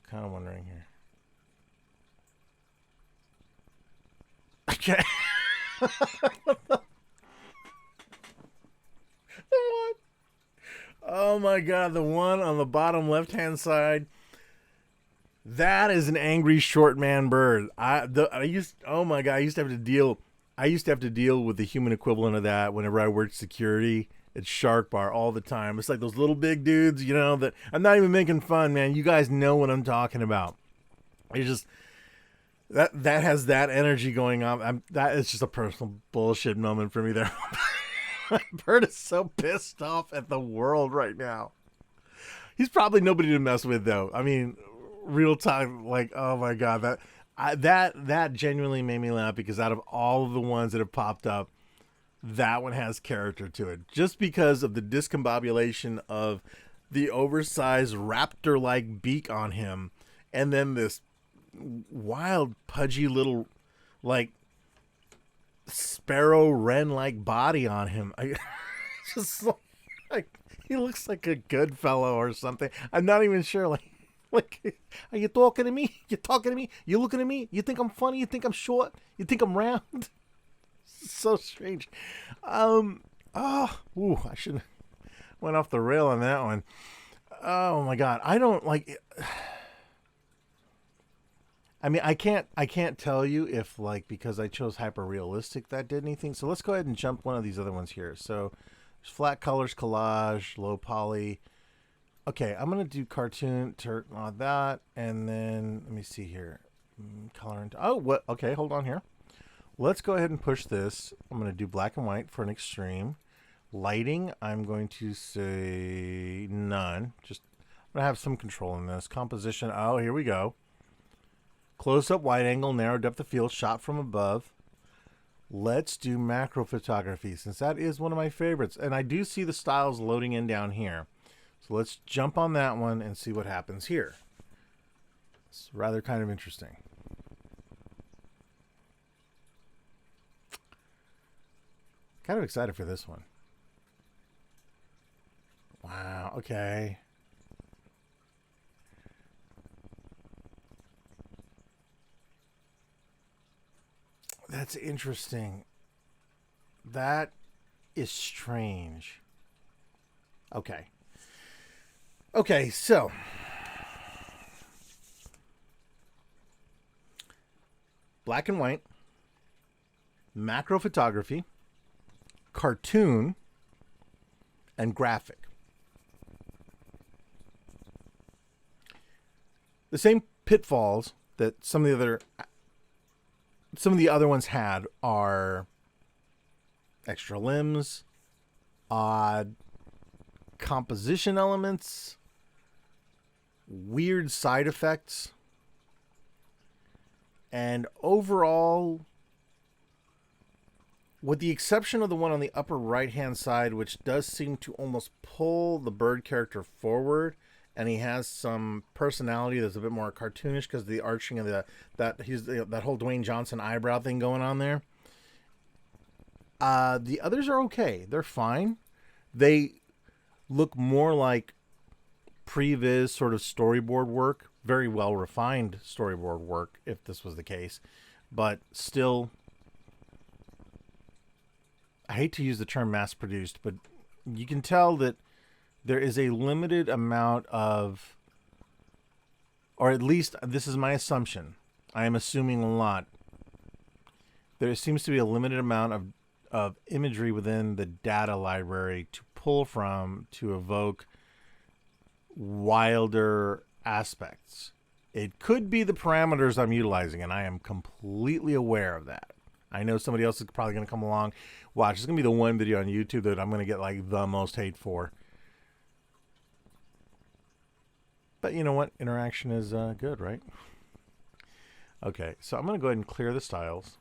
Kind of wondering here. Okay. What? Oh my God, the one on the bottom left-hand side. That is an angry short man bird. Oh my God, I used to have to deal with the human equivalent of that whenever I worked security at Shark Bar all the time. It's like those little big dudes, that I'm not even making fun, man. You guys know what I'm talking about. It's just that has that energy going on. That is just a personal bullshit moment for me there. Bird is so pissed off at the world right now. He's probably nobody to mess with, though. I mean, real talk, oh my God, that genuinely made me laugh because out of all of the ones that have popped up, that one has character to it. Just because of the discombobulation of the oversized raptor-like beak on him, and then this wild, pudgy little, sparrow wren-like body on him. Just he looks like a good fellow or something. I'm not even sure. Are you talking to me? You talking to me? You looking at me? You think I'm funny? You think I'm short? You think I'm round? So strange. I should have went off the rail on that one. Oh my God, I don't like it. I mean, I can't tell you if because I chose hyper realistic that did anything. So let's go ahead and jump one of these other ones here. So there's flat colors, collage, low poly. Okay, I'm gonna do cartoon on that, and then let me see here. Color and okay, hold on here. Let's go ahead and push this. I'm gonna do black and white for an extreme. Lighting, I'm going to say none. Just I'm gonna have some control in this. Composition. Oh, here we go. Close up, wide angle, narrow depth of field, shot from above. Let's do macro photography since that is one of my favorites. And I do see the styles loading in down here. So let's jump on that one and see what happens here. It's rather kind of interesting. Kind of excited for this one. Wow, okay. That's interesting. That is strange. Okay. Okay, so black and white, macro photography, cartoon, and graphic. The same pitfalls that some of the other ones had are extra limbs, odd composition elements, weird side effects, and overall, with the exception of the one on the upper right hand side, which does seem to almost pull the bird character forward, and he has some personality that's a bit more cartoonish because of the arching of that whole Dwayne Johnson eyebrow thing going on there. The others are okay. They're fine. They look more like previs sort of storyboard work, very well refined storyboard work if this was the case, but still I hate to use the term mass produced, but you can tell that there is a limited amount of, or at least this is my assumption. I am assuming a lot. There seems to be a limited amount of imagery within the data library to pull from to evoke wilder aspects. It could be the parameters I'm utilizing, and I am completely aware of that. I know somebody else is probably going to come along. Watch, it's going to be the one video on YouTube that I'm going to get like the most hate for. But you know what? Interaction is good, right? Okay, so I'm going to go ahead and clear the styles.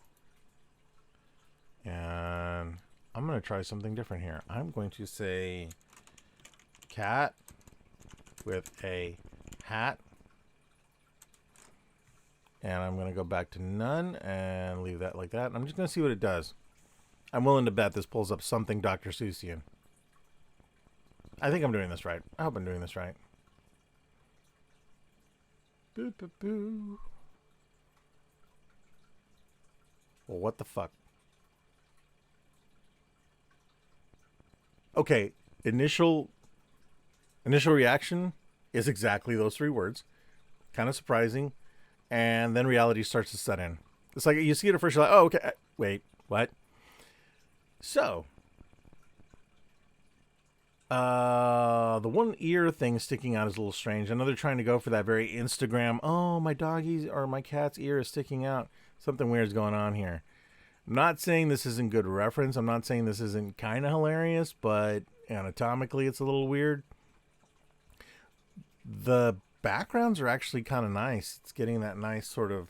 And I'm going to try something different here. I'm going to say cat with a hat. And I'm going to go back to none and leave that like that. And I'm just going to see what it does. I'm willing to bet this pulls up something Dr. Seussian. I think I'm doing this right. I hope I'm doing this right. Boo, boo, boo. Well, what the fuck? Okay, initial reaction is exactly those 3 words. Kind of surprising. And then reality starts to set in. It's like you see it at first, you're like, oh, okay, wait, what? So, the one ear thing sticking out is a little strange. I know they're trying to go for that very Instagram, oh, my doggy's or my cat's ear is sticking out. Something weird's going on here. I'm not saying this isn't good reference. I'm not saying this isn't kind of hilarious, but anatomically it's a little weird. The backgrounds are actually kind of nice. It's getting that nice sort of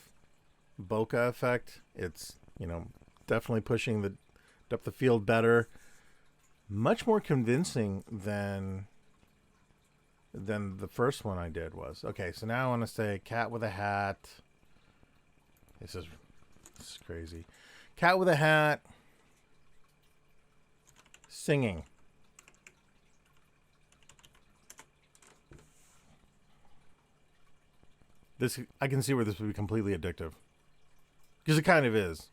bokeh effect. It's, you know, definitely pushing the depth of field better. Much more convincing than the first one I did was. Okay, so now I want to say cat with a hat. This is crazy. Cat with a hat. Singing. This, I can see where this would be completely addictive, because it kind of is,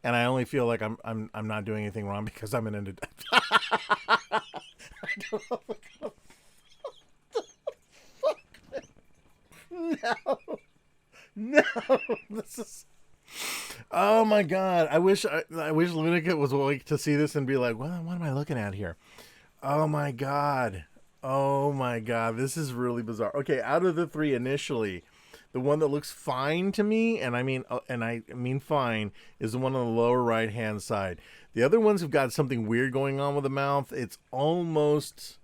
and I only feel like I'm not doing anything wrong because I'm an I don't know what the fuck. No, this is. Oh my god! I wish Lunica was awake to see this and be like, "What am I looking at here?" Oh my god. Oh my god, this is really bizarre. Okay, out of the 3 initially, the one that looks fine to me, and I mean fine, is the one on the lower right hand side. The other ones have got something weird going on with the mouth. It's almost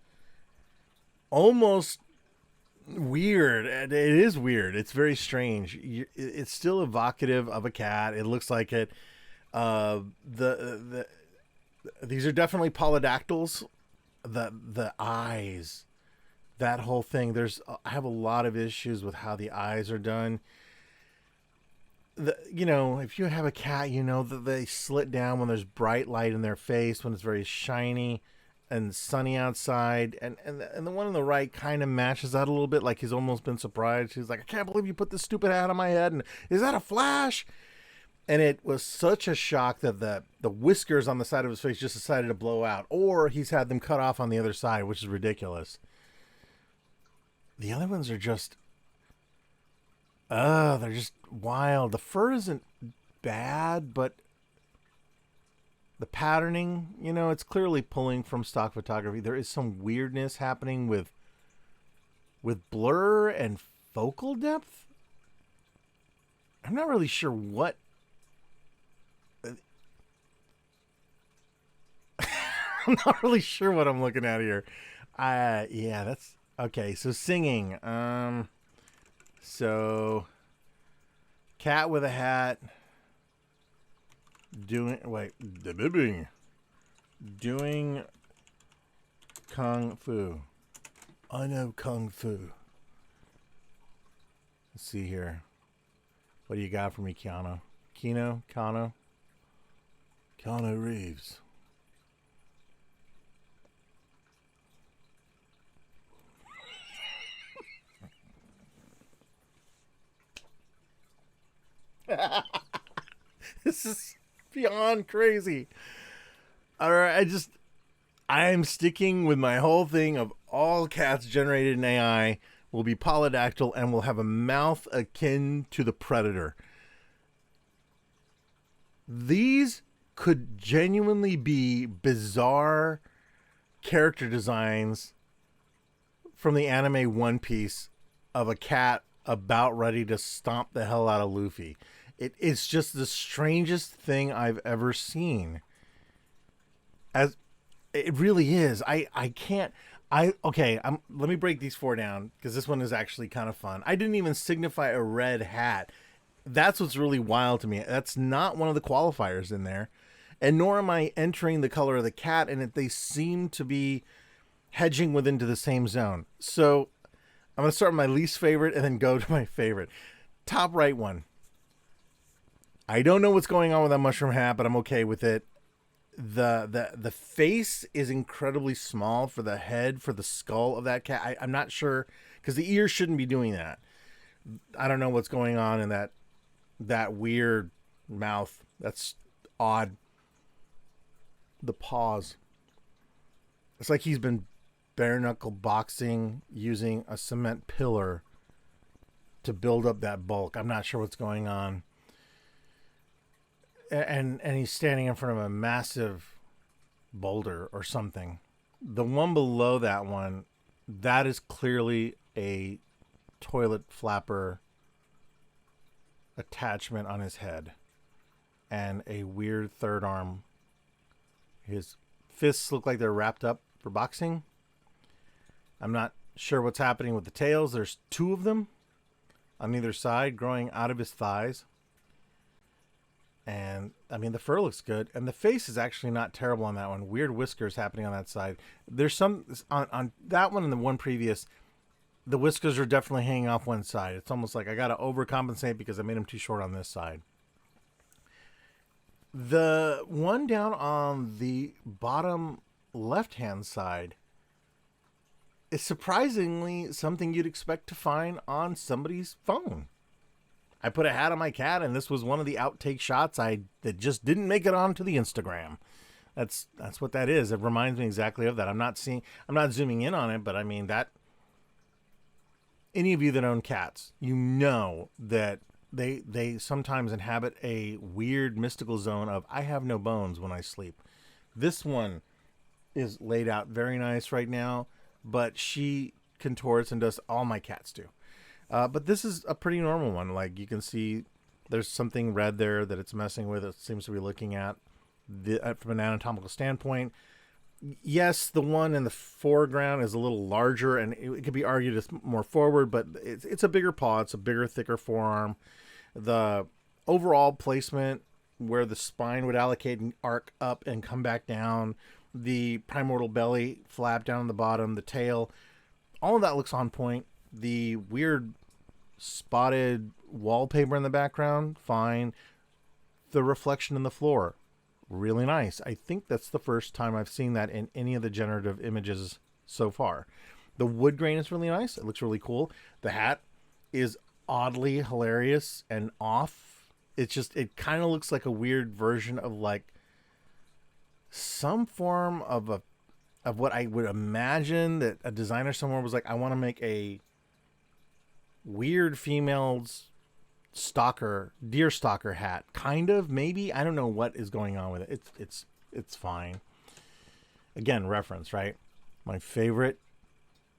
weird. It is weird. It's very strange. It's still evocative of a cat. It looks like it. These are definitely polydactyls. The eyes, that whole thing. I have a lot of issues with how the eyes are done. You know, if you have a cat, you know that they slit down when there's bright light in their face, when it's very shiny and sunny outside, and the one on the right kind of matches that a little bit. Like he's almost been surprised. He's like, I can't believe you put this stupid hat on my head, and is that a flash? And it was such a shock that the whiskers on the side of his face just decided to blow out. Or he's had them cut off on the other side, which is ridiculous. The other ones are just... they're just wild. The fur isn't bad, but the patterning, you know, it's clearly pulling from stock photography. There is some weirdness happening with blur and focal depth. I'm not really sure what... I'm not really sure what I'm looking at here. Yeah, that's okay. So singing. So cat with a hat doing kung fu. I know kung fu. Let's see here. What do you got for me, Keanu? Keanu Reeves. This is beyond crazy. All right, I'm sticking with my whole thing of all cats generated in AI will be polydactyl and will have a mouth akin to the predator. These could genuinely be bizarre character designs from the anime One Piece of a cat about ready to stomp the hell out of Luffy. It's just the strangest thing I've ever seen. As it really is. I can't. Okay. Let me break these four down because this one is actually kind of fun. I didn't even signify a red hat. That's what's really wild to me. That's not one of the qualifiers in there, and nor am I entering the color of the cat. And they seem to be hedging within to the same zone. So I'm gonna start with my least favorite and then go to my favorite. Top right one. I don't know what's going on with that mushroom hat, but I'm okay with it. The face is incredibly small for the head, for the skull of that cat. I'm not sure because the ears shouldn't be doing that. I don't know what's going on in that weird mouth. That's odd. The paws. It's like he's been bare knuckle boxing using a cement pillar to build up that bulk. I'm not sure what's going on. And he's standing in front of a massive boulder or something. The one below that one, that is clearly a toilet flapper attachment on his head and a weird third arm. His fists look like they're wrapped up for boxing. I'm not sure what's happening with the tails. There's two of them on either side growing out of his thighs. And I mean, the fur looks good, and the face is actually not terrible on that one. Weird whiskers happening on that side. There's some on that one and the one previous. The whiskers are definitely hanging off one side. It's almost like I got to overcompensate because I made them too short on this side. The one down on the bottom left-hand side is surprisingly something you'd expect to find on somebody's phone. I put a hat on my cat, and this was one of the outtake shots that just didn't make it onto the Instagram. That's what that is. It reminds me exactly of that. I'm not zooming in on it, but I mean that. Any of you that own cats, you know that they sometimes inhabit a weird mystical zone of I have no bones when I sleep. This one is laid out very nice right now, but she contorts and does. All my cats do. But this is a pretty normal one. Like you can see there's something red there that it's messing with. It seems to be looking at from an anatomical standpoint. Yes, the one in the foreground is a little larger, and it could be argued it's more forward, but it's a bigger paw. It's a bigger, thicker forearm. The overall placement where the spine would allocate and arc up and come back down, the primordial belly flap down on the bottom, the tail, all of that looks on point. The weird spotted wallpaper in the background, fine. The reflection in the floor, really nice. I think that's the first time I've seen that in any of the generative images so far. The wood grain is really nice. It looks really cool. The hat is oddly hilarious and off. It kind of looks like a weird version of like some form of what I would imagine that a designer somewhere was like, I want to make a weird female's deer stalker hat, kind of, maybe. I don't know what is going on with it. It's fine. Again, reference, right? My favorite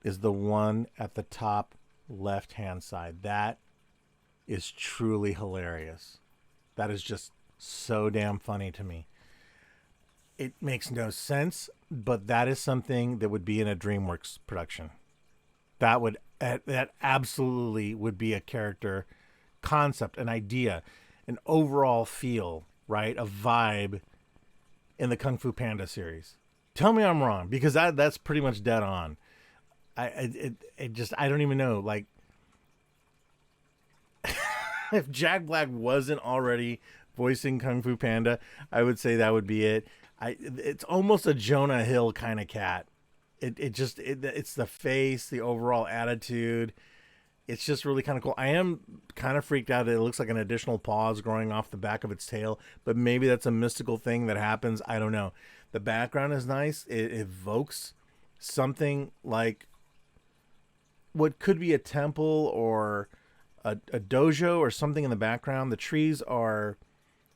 is the one at the top left hand side. That is truly hilarious. That is just so damn funny to me. It makes no sense, but that is something that would be in a DreamWorks production. That absolutely would be a character concept, an idea, an overall feel, right? A vibe in the Kung Fu Panda series. Tell me I'm wrong, because that's pretty much dead on. I don't even know. Like, if Jack Black wasn't already voicing Kung Fu Panda, I would say that would be it. It's almost a Jonah Hill kind of cat. It's the face, the overall attitude. It's just really kind of cool. I am kind of freaked out that it looks like an additional paw is growing off the back of its tail, but maybe that's a mystical thing that happens. I don't know. The background is nice. It evokes something like what could be a temple or a dojo or something in the background. The trees are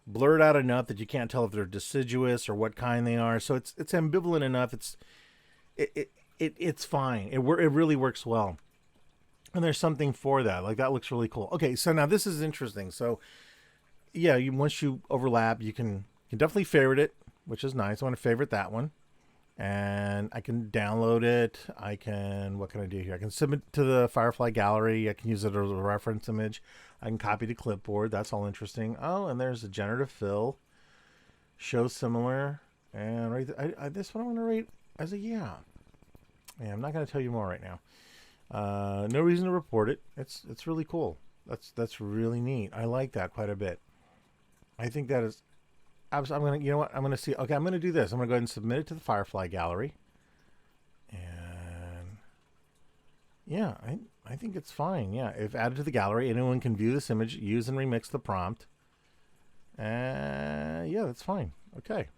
blurred out enough that you can't tell if they're deciduous or what kind they are. So it's ambivalent enough. It's fine. It really works well. And there's something for that. Like, that looks really cool. Okay, so now this is interesting. So yeah, once you overlap, you can definitely favorite it, which is nice. I want to favorite that one. And I can download it. What can I do here? I can submit to the Firefly gallery. I can use it as a reference image. I can copy to clipboard. That's all interesting. Oh, and there's a generative fill. Show similar. And right this one I'm going to rate as a yeah. Yeah, I'm not going to tell you more right now. No reason to report it. It's really cool. That's really neat. I like that quite a bit. I think that is. I'm gonna, you know what? I'm gonna see. Okay, I'm gonna do this. I'm gonna go ahead and submit it to the Firefly gallery. And yeah, I think it's fine. Yeah, if added to the gallery, anyone can view this image, use and remix the prompt. Yeah, that's fine. Okay.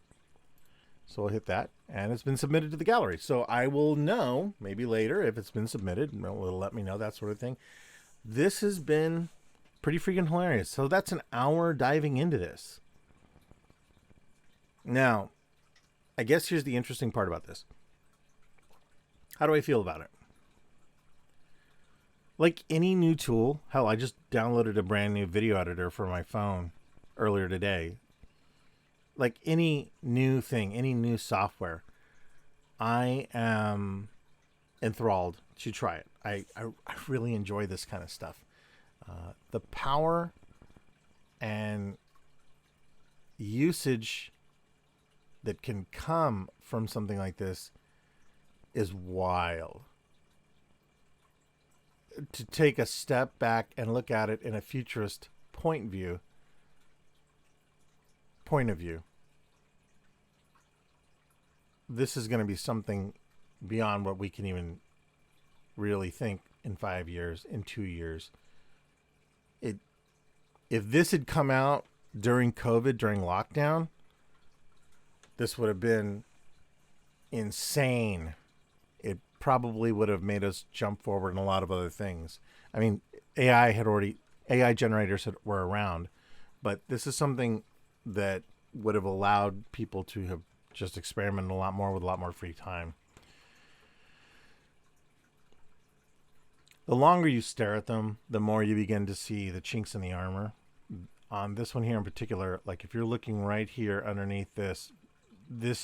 So we'll hit that, and it's been submitted to the gallery. So I will know maybe later if it's been submitted, and it'll let me know, that sort of thing. This has been pretty freaking hilarious. So that's an hour diving into this. Now, I guess here's the interesting part about this. How do I feel about it? Like any new tool, hell, I just downloaded a brand new video editor for my phone earlier today. Like any new thing, any new software, I am enthralled to try it. I really enjoy this kind of stuff. The power and usage that can come from something like this is wild. To take a step back and look at it in a futurist point of view, this is going to be something beyond what we can even really think in 5 years, in 2 years. If this had come out during COVID, during lockdown, this would have been insane. It probably would have made us jump forward in a lot of other things. I mean, AI generators were around, but this is something that would have allowed people to have just experimented a lot more with a lot more free time. The longer you stare at them, the more you begin to see the chinks in the armor. On this one here in particular, like if you're looking right here underneath this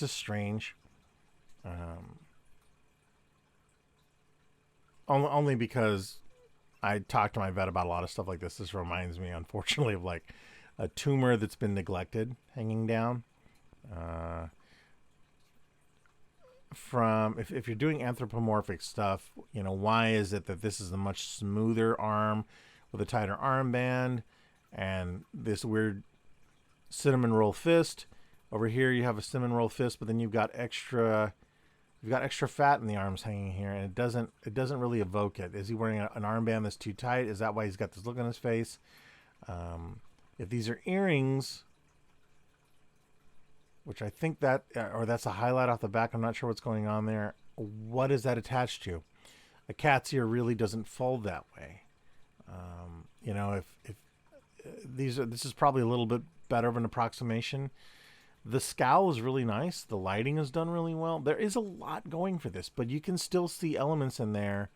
is strange. Only because I talked to my vet about a lot of stuff like this. This reminds me, unfortunately, of like a tumor that's been neglected hanging down. If you're doing anthropomorphic stuff, you know, why is it that this is a much smoother arm with a tighter armband and this weird cinnamon roll fist? Over here you have a cinnamon roll fist, but then you've got extra fat in the arms hanging here, and it doesn't really evoke it. Is he wearing an armband that's too tight? Is that why he's got this look on his face? If these are earrings, which I think that, or that's a highlight off the back, I'm not sure what's going on there. What is that attached to? A cat's ear really doesn't fold that way. You know, if this is probably a little bit better of an approximation. The scowl is really nice. The lighting is done really well. There is a lot going for this, but you can still see elements in there.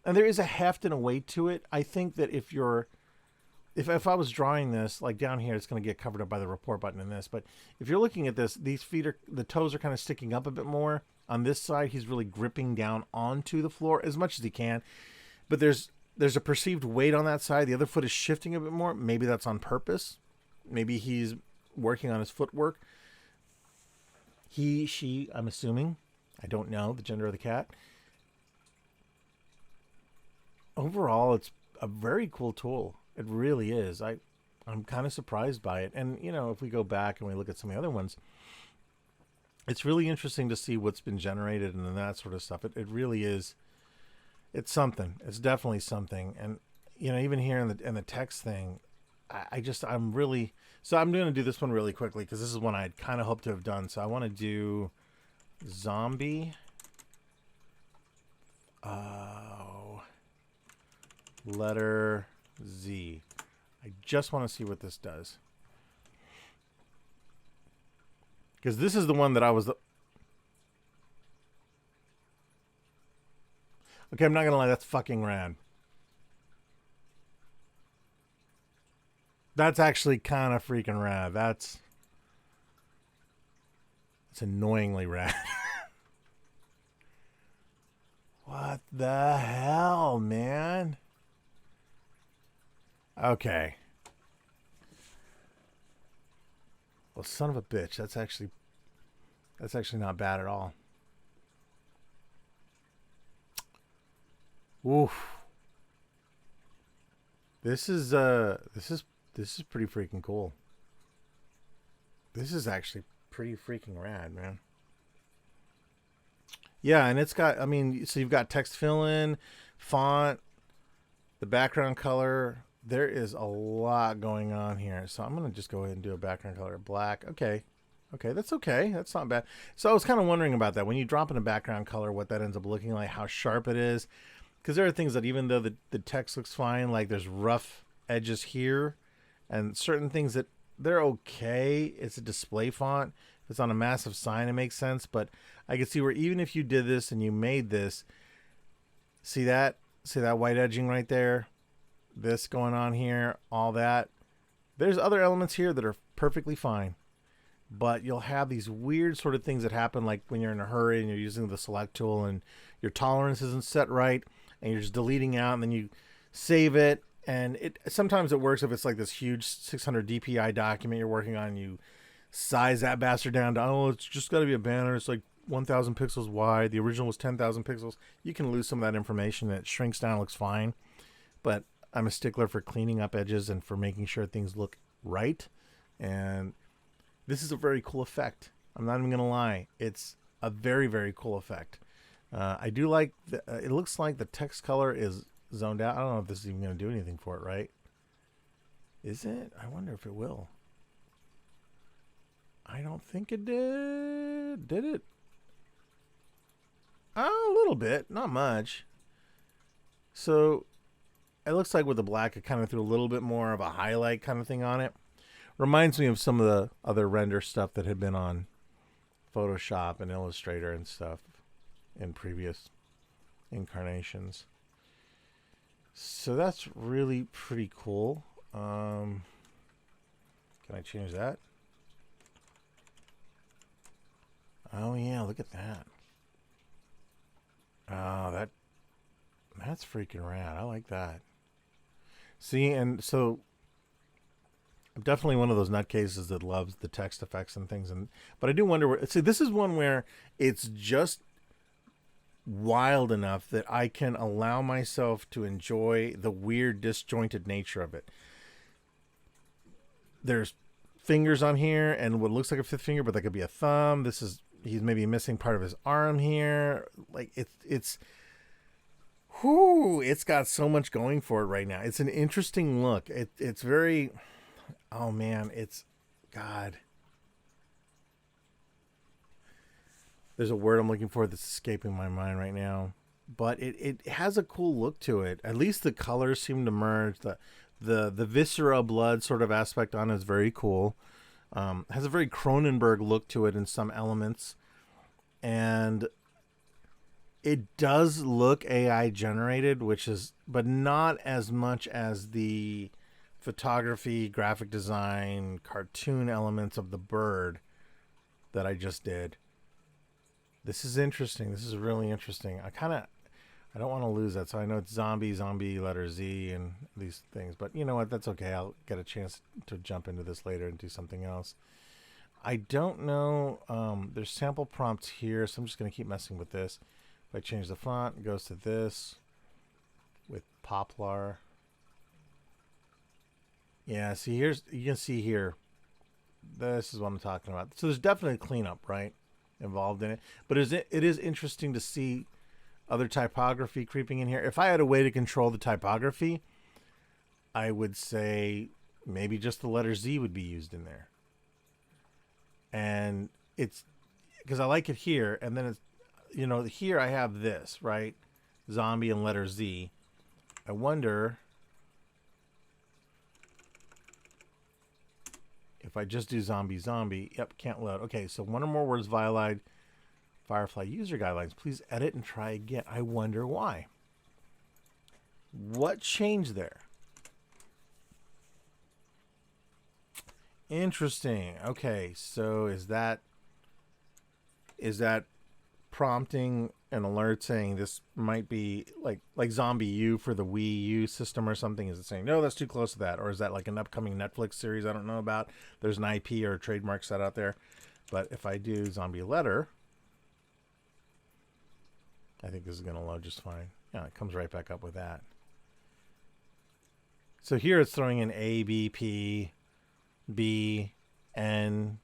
And there is a heft and a weight to it. I think that if I was drawing this, like down here, it's going to get covered up by the report button in this. But if you're looking at this, the toes are kind of sticking up a bit more. On this side, he's really gripping down onto the floor as much as he can. But there's a perceived weight on that side. The other foot is shifting a bit more. Maybe that's on purpose. Maybe he's working on his footwork. He, she, I'm assuming, I don't know the gender of the cat. Overall, it's a very cool tool. It really is. I'm kind of surprised by it. And, you know, if we go back and we look at some of the other ones, it's really interesting to see what's been generated and that sort of stuff. It really is. It's something. It's definitely something. And, you know, even here in the text thing, I'm really, so I'm going to do this one really quickly because this is one I'd kind of hoped to have done. So I want to do zombie. Oh, letter Z. I just want to see what this does. Because this is the one that I was... Okay, I'm not going to lie. That's fucking rad. That's actually kind of freaking rad. It's annoyingly rad. What the hell, man? Okay. Well, son of a bitch. That's actually not bad at all. Oof. This is pretty freaking cool. This is actually pretty freaking rad, man. Yeah, and it's got, I mean, so you've got text fill in, font, the background color. There is a lot going on here. So I'm going to just go ahead and do a background color of black. Okay. Okay, that's okay. That's not bad. So I was kind of wondering about that. When you drop in a background color, what that ends up looking like, how sharp it is. Because there are things that even though the text looks fine, like there's rough edges here and certain things that they're okay. It's a display font. If it's on a massive sign, it makes sense. But I can see where even if you did this and you made this, see that white edging right there? This going on here, all that. There's other elements here that are perfectly fine. But you'll have these weird sort of things that happen like when you're in a hurry and you're using the select tool and your tolerance isn't set right and you're just deleting out and then you save it. And sometimes it works if it's like this huge 600 DPI document you're working on and you size that bastard down to, oh, it's just got to be a banner. It's like 1,000 pixels wide. The original was 10,000 pixels. You can lose some of that information and it shrinks down, looks fine. But I'm a stickler for cleaning up edges and for making sure things look right. And this is a very cool effect. I'm not even going to lie. It's a very, very cool effect. I do like, it looks like the text color is zoned out. I don't know if this is even going to do anything for it, right? Is it? I wonder if it will. I don't think it did. Did it? A little bit, not much. So it looks like with the black, it kind of threw a little bit more of a highlight kind of thing on it. Reminds me of some of the other render stuff that had been on Photoshop and Illustrator and stuff in previous incarnations. So that's really pretty cool. Can I change that? Oh yeah, look at that. Oh, that's freaking rad. I like that. See, and so I'm definitely one of those nutcases that loves the text effects and things, but I do wonder where. See, this is one where it's just wild enough that I can allow myself to enjoy the weird disjointed nature of it. There's fingers on here and what looks like a fifth finger, but that could be a thumb. He's maybe missing part of his arm here. Like it's got so much going for it right now. It's an interesting look. It's very, oh man, God. There's a word I'm looking for that's escaping my mind right now. But it has a cool look to it. At least the colors seem to merge. The viscera blood sort of aspect on it is very cool. Has a very Cronenberg look to it in some elements. And it does look AI generated, but not as much as the photography, graphic design, cartoon elements of the bird that I just did. This is interesting. This is really interesting. I don't want to lose that. So I know it's zombie, letter Z, and these things. But you know what? That's okay. I'll get a chance to jump into this later and do something else. I don't know. There's sample prompts here, so I'm just going to keep messing with this. If I change the font, it goes to this with Poplar. Yeah, see, you can see here. This is what I'm talking about. So there's definitely cleanup, right, involved in it. But it is interesting to see other typography creeping in here. If I had a way to control the typography, I would say maybe just the letter Z would be used in there. And it's because I like it here, and then it's, here I have this, right? Zombie and letter Z. I wonder if I just do zombie, yep, can't load. Okay, so one or more words violate Firefly user guidelines. Please edit and try again. I wonder why. What changed there? Interesting. Okay, so is that prompting an alert saying this might be like Zombie U for the Wii U system or something? Is it saying, no, that's too close to that? Or is that like an upcoming Netflix series I don't know about? There's an IP or a trademark set out there. But if I do zombie letter, I think this is going to load just fine. Yeah, it comes right back up with that. So here it's throwing in A, B, P, B, N,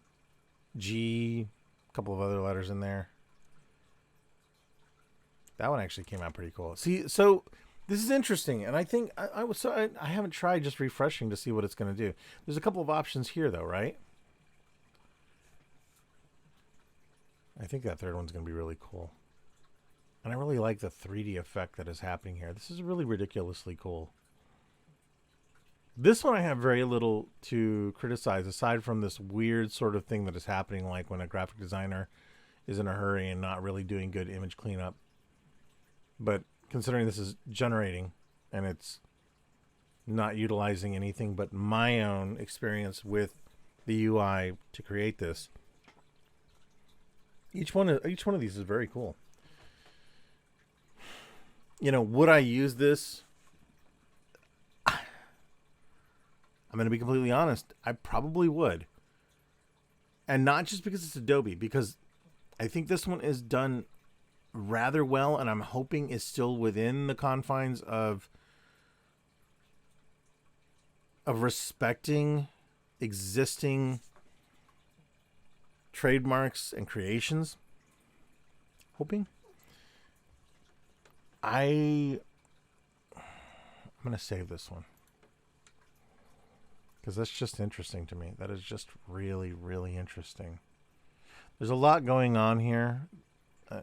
G, a couple of other letters in there. That one actually came out pretty cool. See, so this is interesting, and I think I haven't tried just refreshing to see what it's going to do. There's a couple of options here, though, right? I think that third one's going to be really cool. And I really like the 3D effect that is happening here. This is really ridiculously cool. This one I have very little to criticize, aside from this weird sort of thing that is happening, like when a graphic designer is in a hurry and not really doing good image cleanup. But considering this is generating and it's not utilizing anything but my own experience with the UI to create this, each one of these is very cool. Would I use this? I'm going to be completely honest. I probably would. And not just because it's Adobe, because I think this one is done rather well, and I'm hoping is still within the confines of respecting existing trademarks and creations. Hoping. I'm going to save this one, because that's just interesting to me. That is just really, really interesting. There's a lot going on here.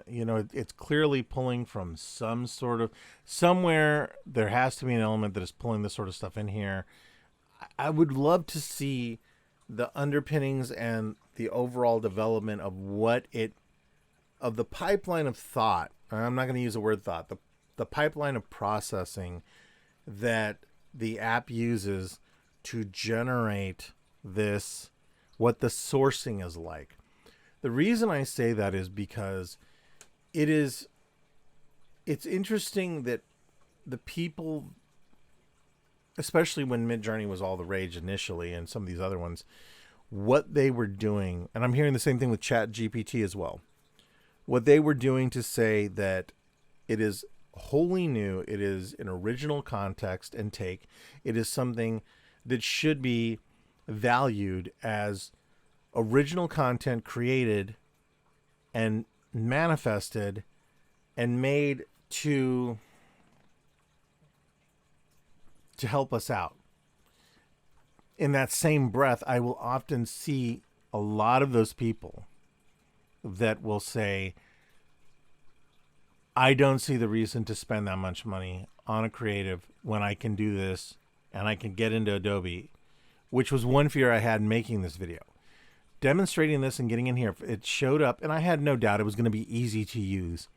It's clearly pulling from some sort of... Somewhere there has to be an element that is pulling this sort of stuff in here. I would love to see the underpinnings and the overall development of of the pipeline of thought. I'm not going to use the word thought. The pipeline of processing that the app uses to generate this, what the sourcing is like. The reason I say that is because it's interesting that the people, especially when Midjourney was all the rage initially and some of these other ones, what they were doing, and I'm hearing the same thing with ChatGPT as well, what they were doing to say that it is wholly new, it is an original context and take, it is something that should be valued as original content created and manifested and made to help us out. In that same breath, I will often see a lot of those people that will say, I don't see the reason to spend that much money on a creative when I can do this and I can get into Adobe, which was one fear I had making this video. Demonstrating this and getting in here, it showed up, and I had no doubt it was going to be easy to use.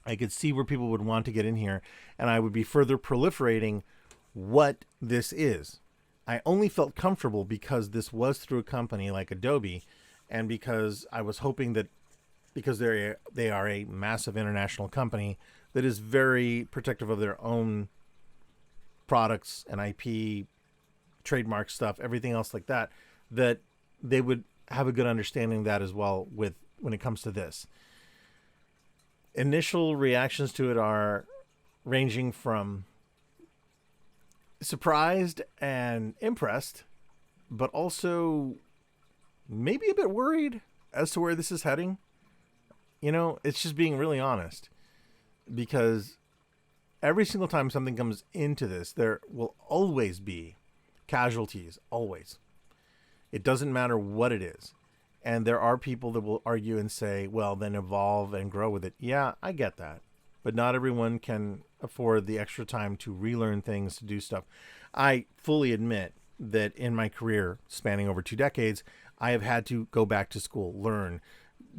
I could see where people would want to get in here, and I would be further proliferating what this is. I only felt comfortable because this was through a company like Adobe, and because I was hoping that, because they are a massive international company that is very protective of their own products and IP, trademark stuff, everything else like that, that they would have a good understanding of that as well when it comes to this. Initial reactions to it are ranging from surprised and impressed, but also maybe a bit worried as to where this is heading. It's just being really honest, because every single time something comes into this, there will always be casualties, always. It doesn't matter what it is. And there are people that will argue and say, well, then evolve and grow with it. Yeah, I get that. But not everyone can afford the extra time to relearn things, to do stuff. I fully admit that in my career, spanning over 2 decades, I have had to go back to school, learn,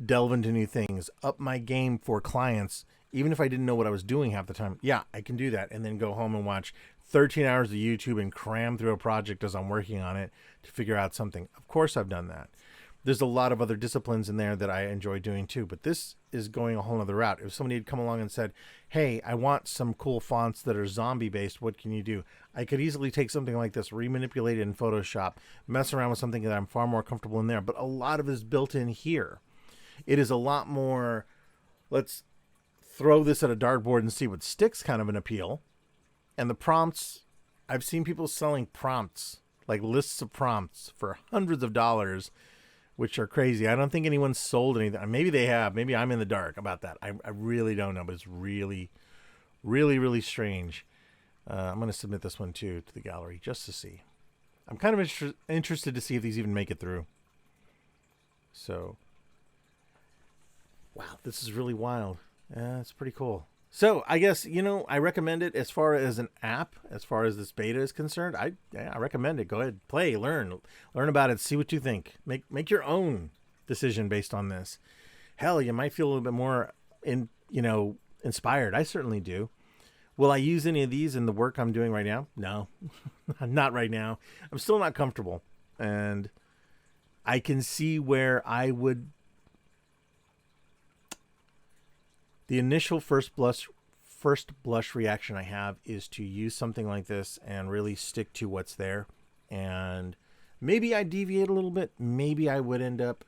delve into new things, up my game for clients, even if I didn't know what I was doing half the time. Yeah, I can do that, and then go home and watch 13 hours of YouTube and cram through a project as I'm working on it to figure out something. Of course I've done that. There's a lot of other disciplines in there that I enjoy doing too, but this is going a whole other route. If somebody had come along and said, hey, I want some cool fonts that are zombie based, what can you do? I could easily take something like this, remanipulate it in Photoshop, mess around with something that I'm far more comfortable in there, but a lot of it is built in here. It is a lot more, let's throw this at a dartboard and see what sticks kind of an appeal. And the prompts, I've seen people selling prompts, like lists of prompts for hundreds of dollars, which are crazy. I don't think anyone's sold anything. Maybe they have. Maybe I'm in the dark about that. I really don't know, but it's really, really, really strange. I'm going to submit this one too to the gallery just to see. I'm kind of interested to see if these even make it through. So, wow, this is really wild. It's pretty cool. So I guess, I recommend it as far as an app, as far as this beta is concerned. I recommend it. Go ahead, play, learn about it, see what you think. Make your own decision based on this. Hell, you might feel a little bit more inspired. I certainly do. Will I use any of these in the work I'm doing right now? No, not right now. I'm still not comfortable, and I can see where I would. The initial first blush reaction I have is to use something like this and really stick to what's there. And maybe I deviate a little bit. Maybe I would end up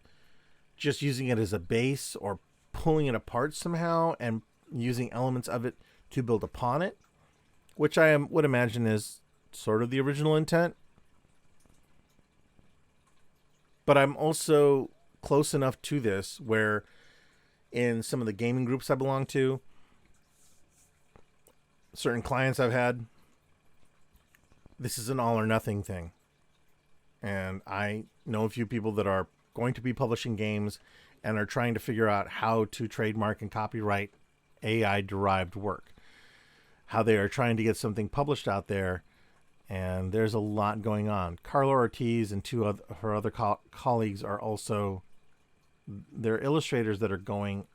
just using it as a base or pulling it apart somehow and using elements of it to build upon it, which I would imagine is sort of the original intent. But I'm also close enough to this where in some of the gaming groups I belong to, certain clients I've had, this is an all or nothing thing. And I know a few people that are going to be publishing games and are trying to figure out how to trademark and copyright AI-derived work. How they are trying to get something published out there, and there's a lot going on. Carla Ortiz and her other colleagues are also, they're illustrators that are going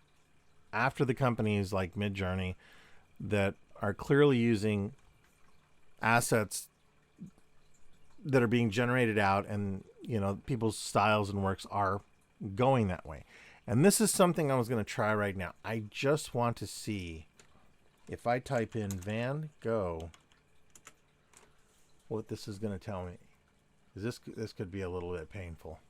after the companies like Midjourney that are clearly using assets that are being generated out, and people's styles and works are going that way. And this is something I was going to try right now. I just want to see if I type in Van Gogh, what this is going to tell me. This could be a little bit painful.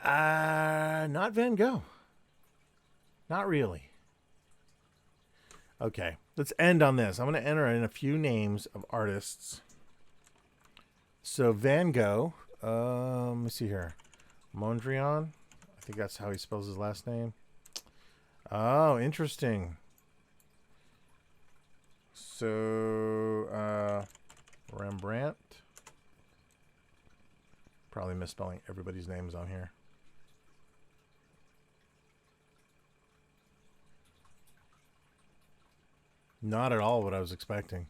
Not Van Gogh. Not really. Okay, let's end on this. I'm going to enter in a few names of artists. So Van Gogh, let me see here. Mondrian, I think that's how he spells his last name. Oh, interesting. So, Rembrandt. Probably misspelling everybody's names on here. Not at all what I was expecting.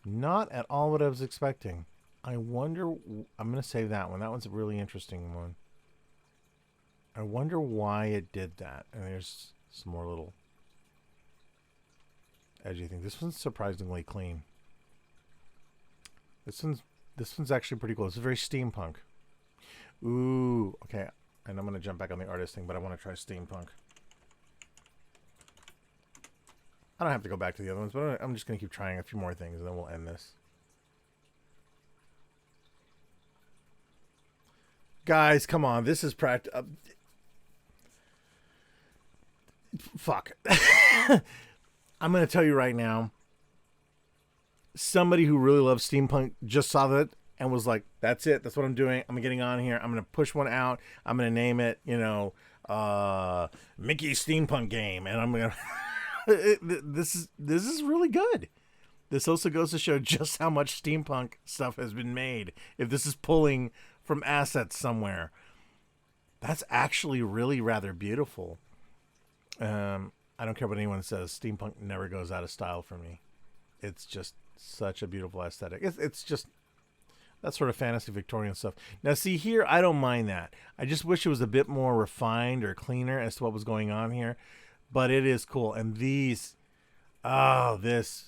Not at all what I was expecting. I wonder, I'm going to save that one. That one's a really interesting one. I wonder why it did that. And there's some more little edgy things. This one's surprisingly clean. This one's actually pretty cool. It's very steampunk. Ooh, okay. And I'm going to jump back on the artist thing, but I want to try steampunk. I don't have to go back to the other ones, but I'm just going to keep trying a few more things, and then we'll end this. Guys, come on. This is fuck. I'm going to tell you right now. Somebody who really loves steampunk just saw that and was like, that's it. That's what I'm doing. I'm getting on here. I'm going to push one out. I'm going to name it, Mickey Steampunk Game. And I'm going to... This is really good. This also goes to show just how much steampunk stuff has been made. If this is pulling from assets somewhere, that's actually really rather beautiful. I don't care what anyone says. Steampunk never goes out of style for me. It's just such a beautiful aesthetic. It's just that sort of fantasy Victorian stuff. Now, see here, I don't mind that. I just wish it was a bit more refined or cleaner as to what was going on here. But it is cool. And these, it's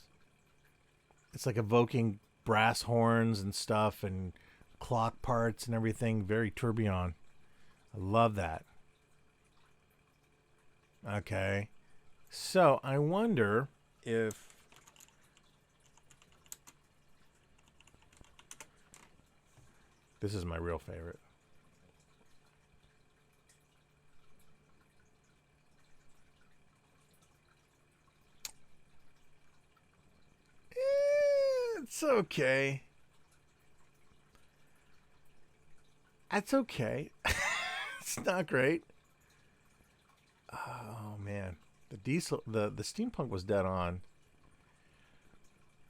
like evoking brass horns and stuff and clock parts and everything. Very tourbillon. I love that. Okay. So I wonder if this is my real favorite. It's okay. That's okay. It's not great. Oh man, the steampunk was dead on.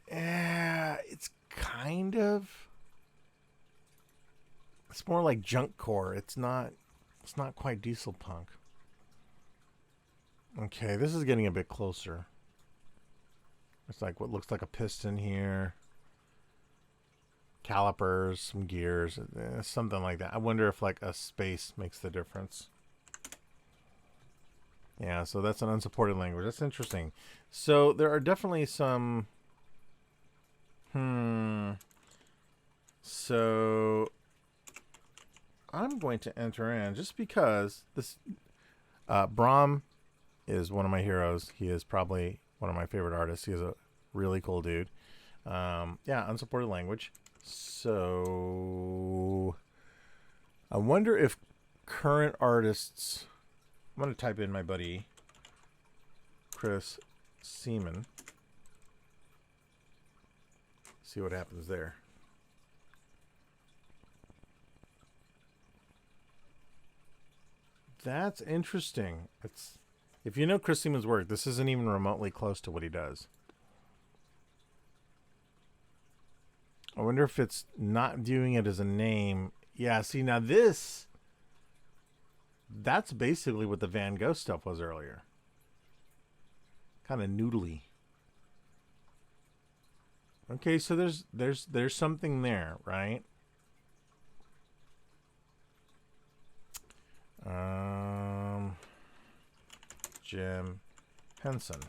Yeah, it's kind of. It's more like junk core. It's not quite diesel punk. Okay, this is getting a bit closer. It's like what looks like a piston here. Calipers, some gears, something like that. I wonder if like a space makes the difference. Yeah, so that's an unsupported language. That's interesting. So there are definitely some. So I'm going to enter in just because this Brahm is one of my heroes. He is probably one of my favorite artists. He is a really cool dude. Yeah, unsupported language. So I wonder if current artists. I'm going to type in my buddy Chris Seaman. See what happens there. That's interesting. It's if you know Chris Seaman's work, this isn't even remotely close to what he does. I wonder if it's not viewing it as a name. Yeah, see, now that's basically what the Van Gogh stuff was earlier. Kind of noodly. Okay, so there's something there, right? Jim Henson.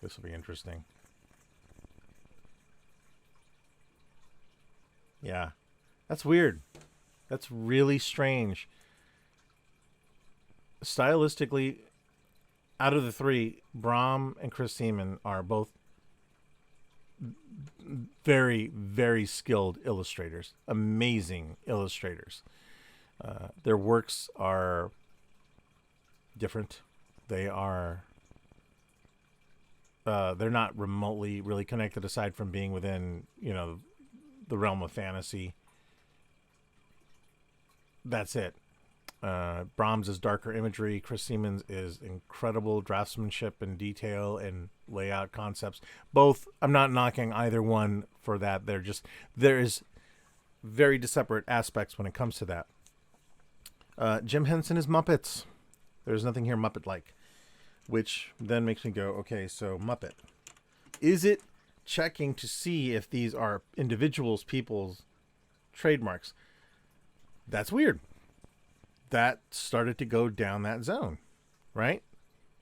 This will be interesting. Yeah. That's weird. That's really strange. Stylistically, out of the three, Brahm and Chris Seaman are both very, very skilled illustrators. Amazing illustrators. Their works are different. They are... they're not remotely really connected aside from being within, the realm of fantasy. That's it. Brahms is darker imagery. Chris Siemens is incredible draftsmanship and detail and layout concepts. Both, I'm not knocking either one for that. There is very separate aspects when it comes to that. Jim Henson is Muppets. There's nothing here Muppet-like, which then makes me go, okay, so Muppet. Is it checking to see if these are individuals, people's trademarks? That's weird. That started to go down that zone, right?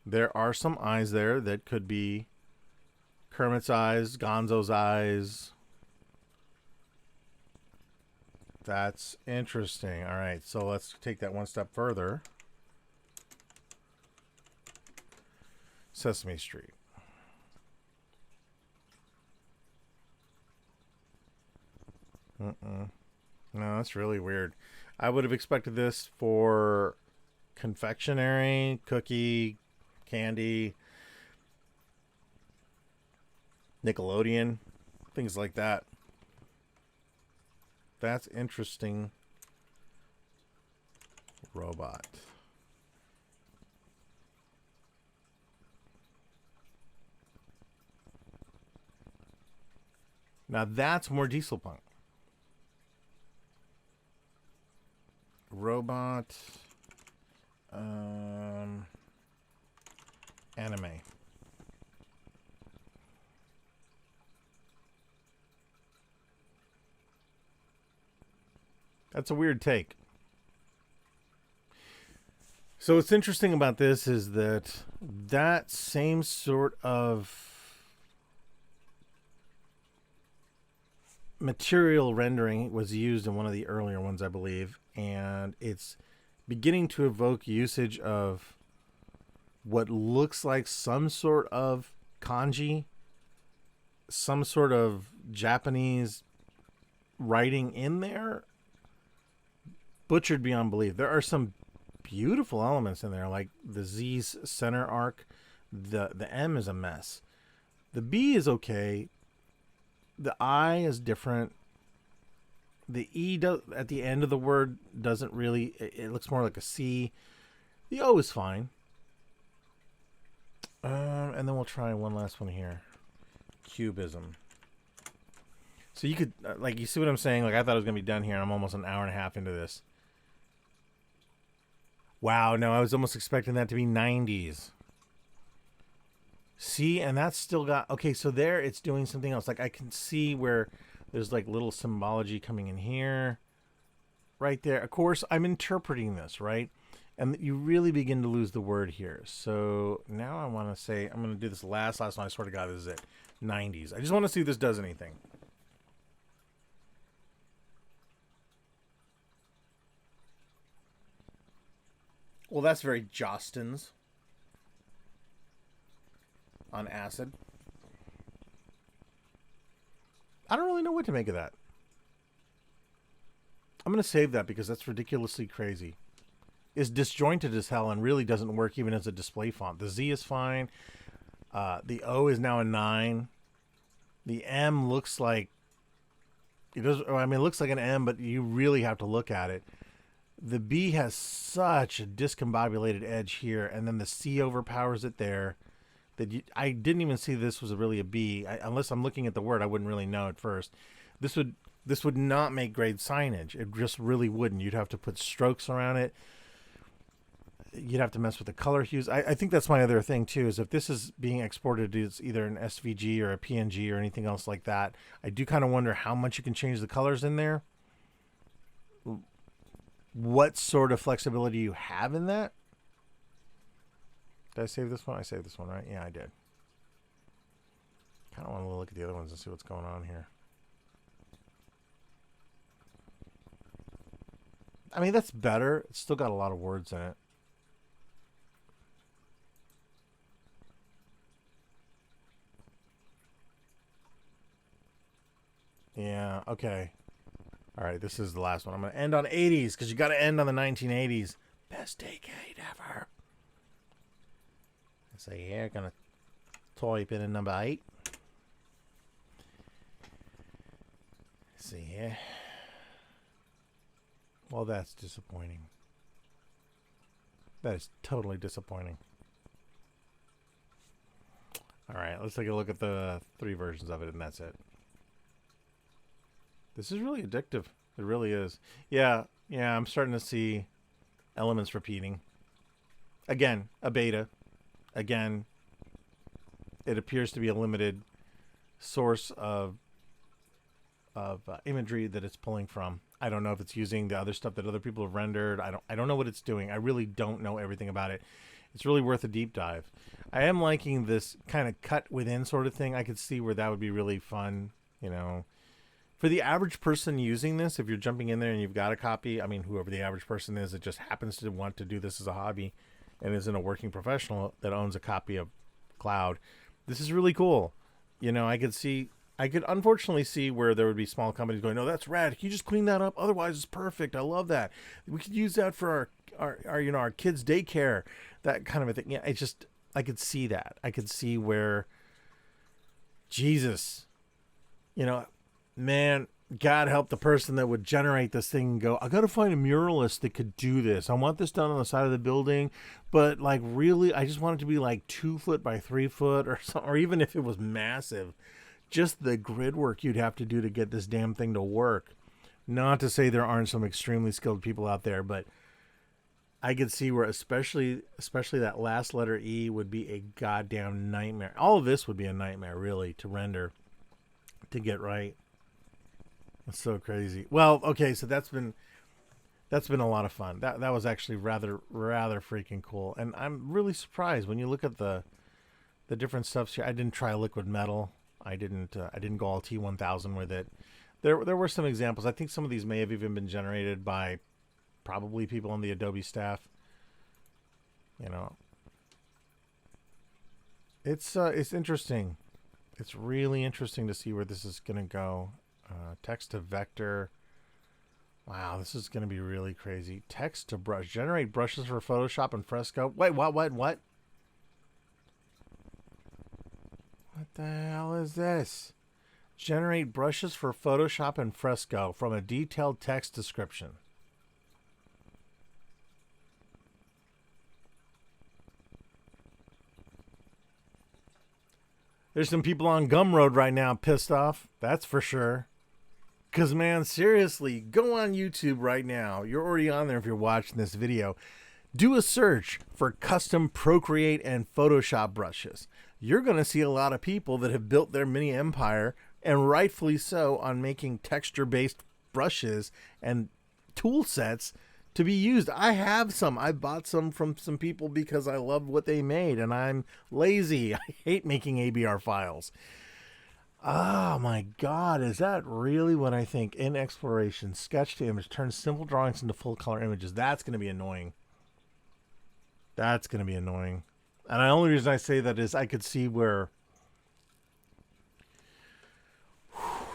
There are some eyes there that could be Kermit's eyes, Gonzo's eyes. That's interesting. All right, so let's take that one step further. Sesame Street. No, that's really weird. I would have expected this for confectionery, cookie, candy, Nickelodeon, things like that. That's interesting. Robot. Now that's more diesel punk. Robot anime. That's a weird take. So what's interesting about this is that that same sort of material rendering was used in one of the earlier ones, I believe, and it's beginning to evoke usage of what looks like some sort of kanji, some sort of Japanese writing in there, butchered beyond belief. There are some beautiful elements in there, like the Z's center arc. The M is a mess. The B is okay. The I is different. The E at the end of the word doesn't really, it looks more like a C. The O is fine. And then we'll try one last one here. Cubism. So you could, like, you see what I'm saying? Like, I thought it was going to be done here, and I'm almost an hour and a half into this. Wow, no, I was almost expecting that to be 90s. See, and that's still got, okay, so there it's doing something else. Like, I can see where there's, like, little symbology coming in here. Right there. Of course, I'm interpreting this, right? And you really begin to lose the word here. So now I want to say, I'm going to do this last one. I swear to God, this is it. 90s. I just want to see if this does anything. Well, that's very Jostens on acid. I don't really know what to make of that. I'm going to save that because that's ridiculously crazy. It's disjointed as hell and really doesn't work even as a display font. The Z is fine. The O is now a 9. The M looks like, it does. I mean, it looks like an M, but you really have to look at it. The B has such a discombobulated edge here, and then the C overpowers it there. I didn't even see this was really a B. Unless I'm looking at the word, I wouldn't really know at first. This would not make great signage. It just really wouldn't. You'd have to put strokes around it. You'd have to mess with the color hues. I think that's my other thing too, is if this is being exported as either an SVG or a PNG or anything else like that, I do kind of wonder how much you can change the colors in there. What sort of flexibility you have in that. Did I save this one? I saved this one, right? Yeah, I did. Kind of want to look at the other ones and see what's going on here. I mean, that's better. It's still got a lot of words in it. Yeah, okay. All right, this is the last one. I'm going to end on 80s because you got to end on the 1980s. Best decade ever. So here, going to type in a number 8. Let's see here. Well, that's disappointing. That is totally disappointing. All right, let's take a look at the 3 versions of it, and that's it. This is really addictive. It really is. Yeah, I'm starting to see elements repeating. Again, a beta. Again, it appears to be a limited source of imagery that it's pulling from. I don't know if it's using the other stuff that other people have rendered. I don't know what it's doing. I really don't know everything about it. It's really worth a deep dive. I am liking this kind of cut within sort of thing. I could see where that would be really fun, you know. For the average person using this, if you're jumping in there and you've got a copy, I mean, whoever the average person is that just happens to want to do this as a hobby and isn't a working professional that owns a copy of Cloud, this is really cool. You know, I could unfortunately see where there would be small companies going, no, that's rad. Can you just clean that up? Otherwise, it's perfect. I love that. We could use that for our kids' daycare, that kind of a thing. Yeah, I could see that. I could see where, Jesus, you know, man, God help the person that would generate this thing and go, I got to find a muralist that could do this. I want this done on the side of the building, but like really, I just want it to be like 2 foot by 3 foot or something, or even if it was massive, just the grid work you'd have to do to get this damn thing to work. Not to say there aren't some extremely skilled people out there, but I could see where especially that last letter E would be a goddamn nightmare. All of this would be a nightmare, really, to render, to get right. It's so crazy. Well, okay, so that's been a lot of fun. That was actually rather freaking cool. And I'm really surprised when you look at the different stuffs here. I didn't try liquid metal. I didn't go all T1000 with it. There were some examples. I think some of these may have even been generated by probably people on the Adobe staff. You know, it's interesting. It's really interesting to see where this is going to go. Text to vector. Wow, this is going to be really crazy. Text to brush. Generate brushes for Photoshop and Fresco. Wait, what? What the hell is this? Generate brushes for Photoshop and Fresco from a detailed text description. There's some people on Gumroad right now pissed off. That's for sure. Because, man, seriously, go on YouTube right now. You're already on there if you're watching this video. Do a search for custom Procreate and Photoshop brushes. You're going to see a lot of people that have built their mini empire, and rightfully so, on making texture-based brushes and tool sets to be used. I have some. I bought some from some people because I love what they made, and I'm lazy. I hate making ABR files. Oh my God, is that really what I think? In exploration, sketch to image, turn simple drawings into full color images. That's going to be annoying. That's going to be annoying. And the only reason I say that is I could see where,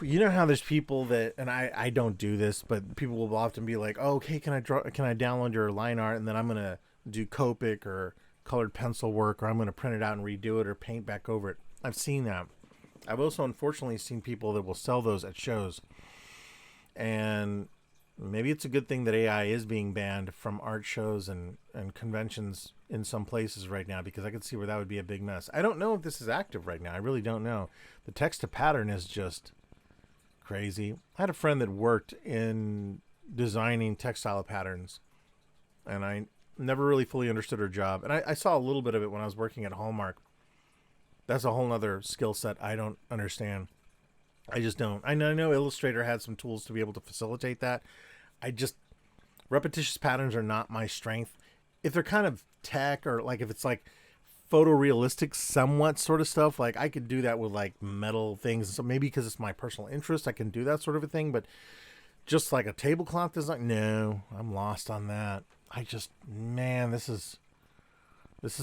you know how there's people that, and I don't do this, but people will often be like, oh, okay, can I download your line art, and then I'm going to do Copic or colored pencil work, or I'm going to print it out and redo it or paint back over it. I've seen that. I've also unfortunately seen people that will sell those at shows. And maybe it's a good thing that AI is being banned from art shows and conventions in some places right now, because I could see where that would be a big mess. I don't know if this is active right now. I really don't know. The text to pattern is just crazy. I had a friend that worked in designing textile patterns, and I never really fully understood her job. And I saw a little bit of it when I was working at Hallmark. That's a whole other skill set I don't understand. I just don't. I know Illustrator had some tools to be able to facilitate that. Repetitious patterns are not my strength. If they're kind of tech, or like if it's like photorealistic somewhat sort of stuff, like I could do that with like metal things. So maybe because it's my personal interest, I can do that sort of a thing. But just like a tablecloth design, no, I'm lost on that. Man, this is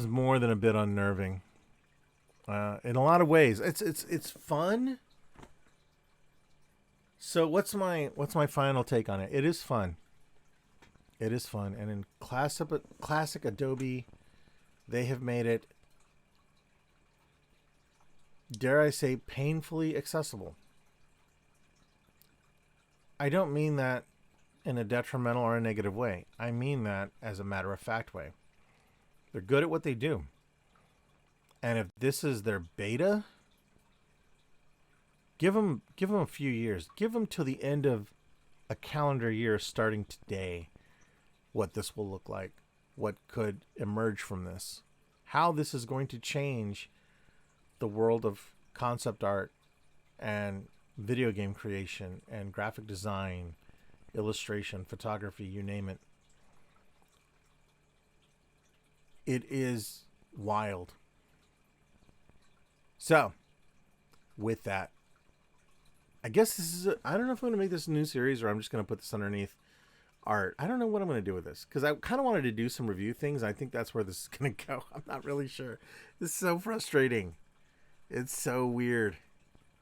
more than a bit unnerving. In a lot of ways, it's fun. So what's my final take on it? It is fun. It is fun, and in classic Adobe, they have made it, dare I say, painfully accessible. I don't mean that in a detrimental or a negative way. I mean that as a matter of fact way. They're good at what they do. And if this is their beta, give them a few years. Give them till the end of a calendar year starting today what this will look like, what could emerge from this, how this is going to change the world of concept art and video game creation and graphic design, illustration, photography, you name it. It is wild. So, with that, I guess this is I don't know if I'm going to make this a new series or I'm just going to put this underneath art. I don't know what I'm going to do with this, because I kind of wanted to do some review things. I think that's where this is going to go. I'm not really sure. It's so frustrating. It's so weird.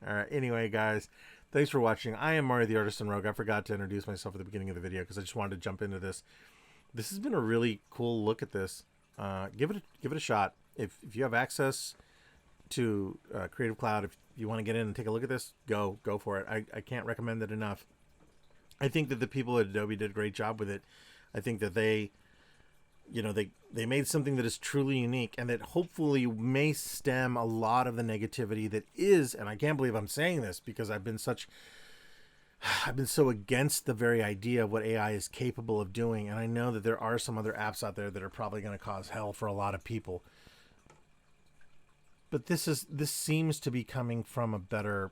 All right. Anyway, guys, thanks for watching. I am Mario the Artisan Rogue. I forgot to introduce myself at the beginning of the video because I just wanted to jump into this. This has been a really cool look at this. Give it a shot. If you have access to Creative Cloud, if you want to get in and take a look at this, go for it. I can't recommend it enough. I think that the people at Adobe did a great job with it. I think that they they made something that is truly unique and that hopefully may stem a lot of the negativity that is, and I can't believe I'm saying this because I've been so against the very idea of what AI is capable of doing. And I know that there are some other apps out there that are probably going to cause hell for a lot of people. But this seems to be coming from a better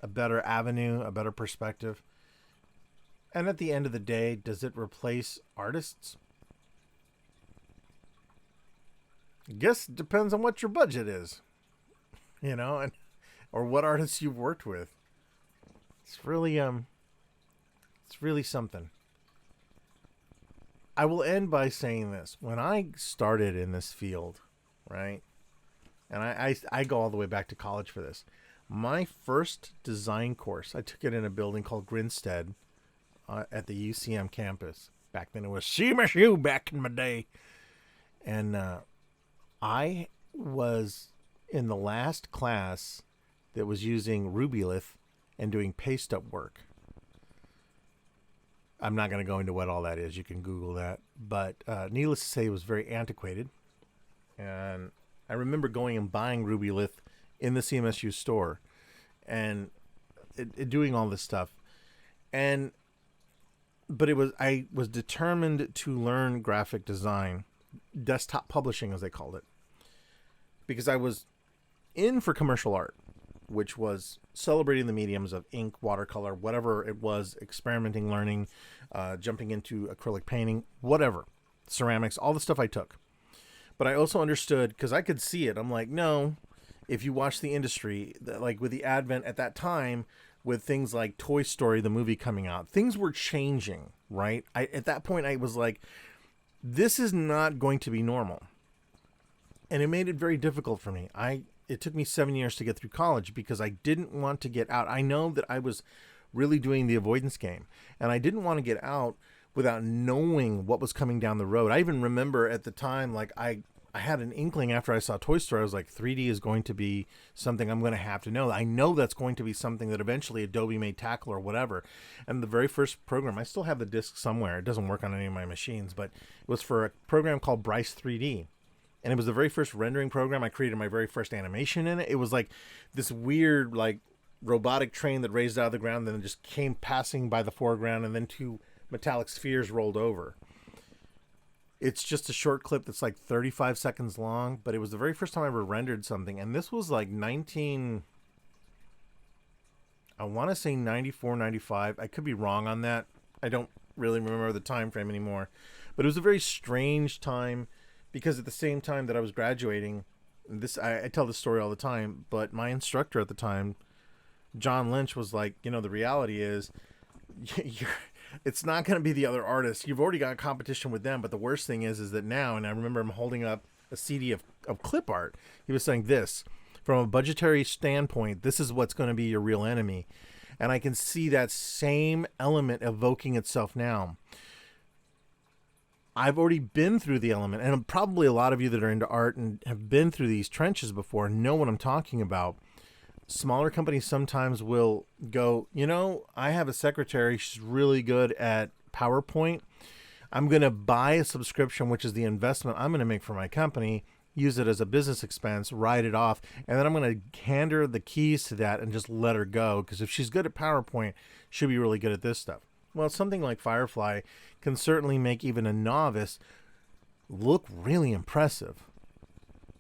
avenue, a better perspective. And at the end of the day, does it replace artists? I guess it depends on what your budget is, or what artists you've worked with. It's really something. I will end by saying this. When I started in this field, right, and I go all the way back to college for this, my first design course, I took it in a building called Grinstead at the UCM campus. Back then it was CMSU back in my day. And I was in the last class that was using Rubylith and doing paste up work. I'm not going to go into what all that is. You can Google that. But needless to say, it was very antiquated. And I remember going and buying Rubylith in the CMSU store and doing all this stuff. But I was determined to learn graphic design, desktop publishing as they called it, because I was in for commercial art, which was celebrating the mediums of ink, watercolor, whatever it was, experimenting, learning, jumping into acrylic painting, whatever, ceramics, all the stuff I took. But I also understood, because I could see it, I'm like, no, if you watch the industry, like with the advent at that time, with things like Toy Story, the movie coming out, things were changing, right? At that point, I was like, this is not going to be normal. And it made it very difficult for me. It took me 7 years to get through college because I didn't want to get out. I know that I was really doing the avoidance game, and I didn't want to get out without knowing what was coming down the road. I even remember at the time, like I had an inkling after I saw Toy Story. I was like, 3D is going to be something I'm going to have to know. I know that's going to be something that eventually Adobe may tackle or whatever. And the very first program, I still have the disc somewhere. It doesn't work on any of my machines, but it was for a program called Bryce 3D. And it was the very first rendering program. I created my very first animation in it. It was like this weird, like, robotic train that raised out of the ground and then just came passing by the foreground, and then two metallic spheres rolled over. It's just a short clip that's like 35 seconds long, but it was the very first time I ever rendered something. And this was like I want to say 94, 95. I could be wrong on that. I don't really remember the time frame anymore. But it was a very strange time, because at the same time that I was graduating, I tell this story all the time, but my instructor at the time, John Lynch, was like, the reality is it's not going to be the other artists. You've already got competition with them, but the worst thing is that now, and I remember him holding up a CD of clip art, he was saying this, from a budgetary standpoint, this is what's going to be your real enemy. And I can see that same element evoking itself now. I've already been through the element, and probably a lot of you that are into art and have been through these trenches before know what I'm talking about. Smaller companies sometimes will go, I have a secretary, she's really good at PowerPoint. I'm going to buy a subscription, which is the investment I'm going to make for my company, use it as a business expense, write it off, and then I'm going to hand her the keys to that and just let her go, because if she's good at PowerPoint, she'll be really good at this stuff. Well, something like Firefly can certainly make even a novice look really impressive.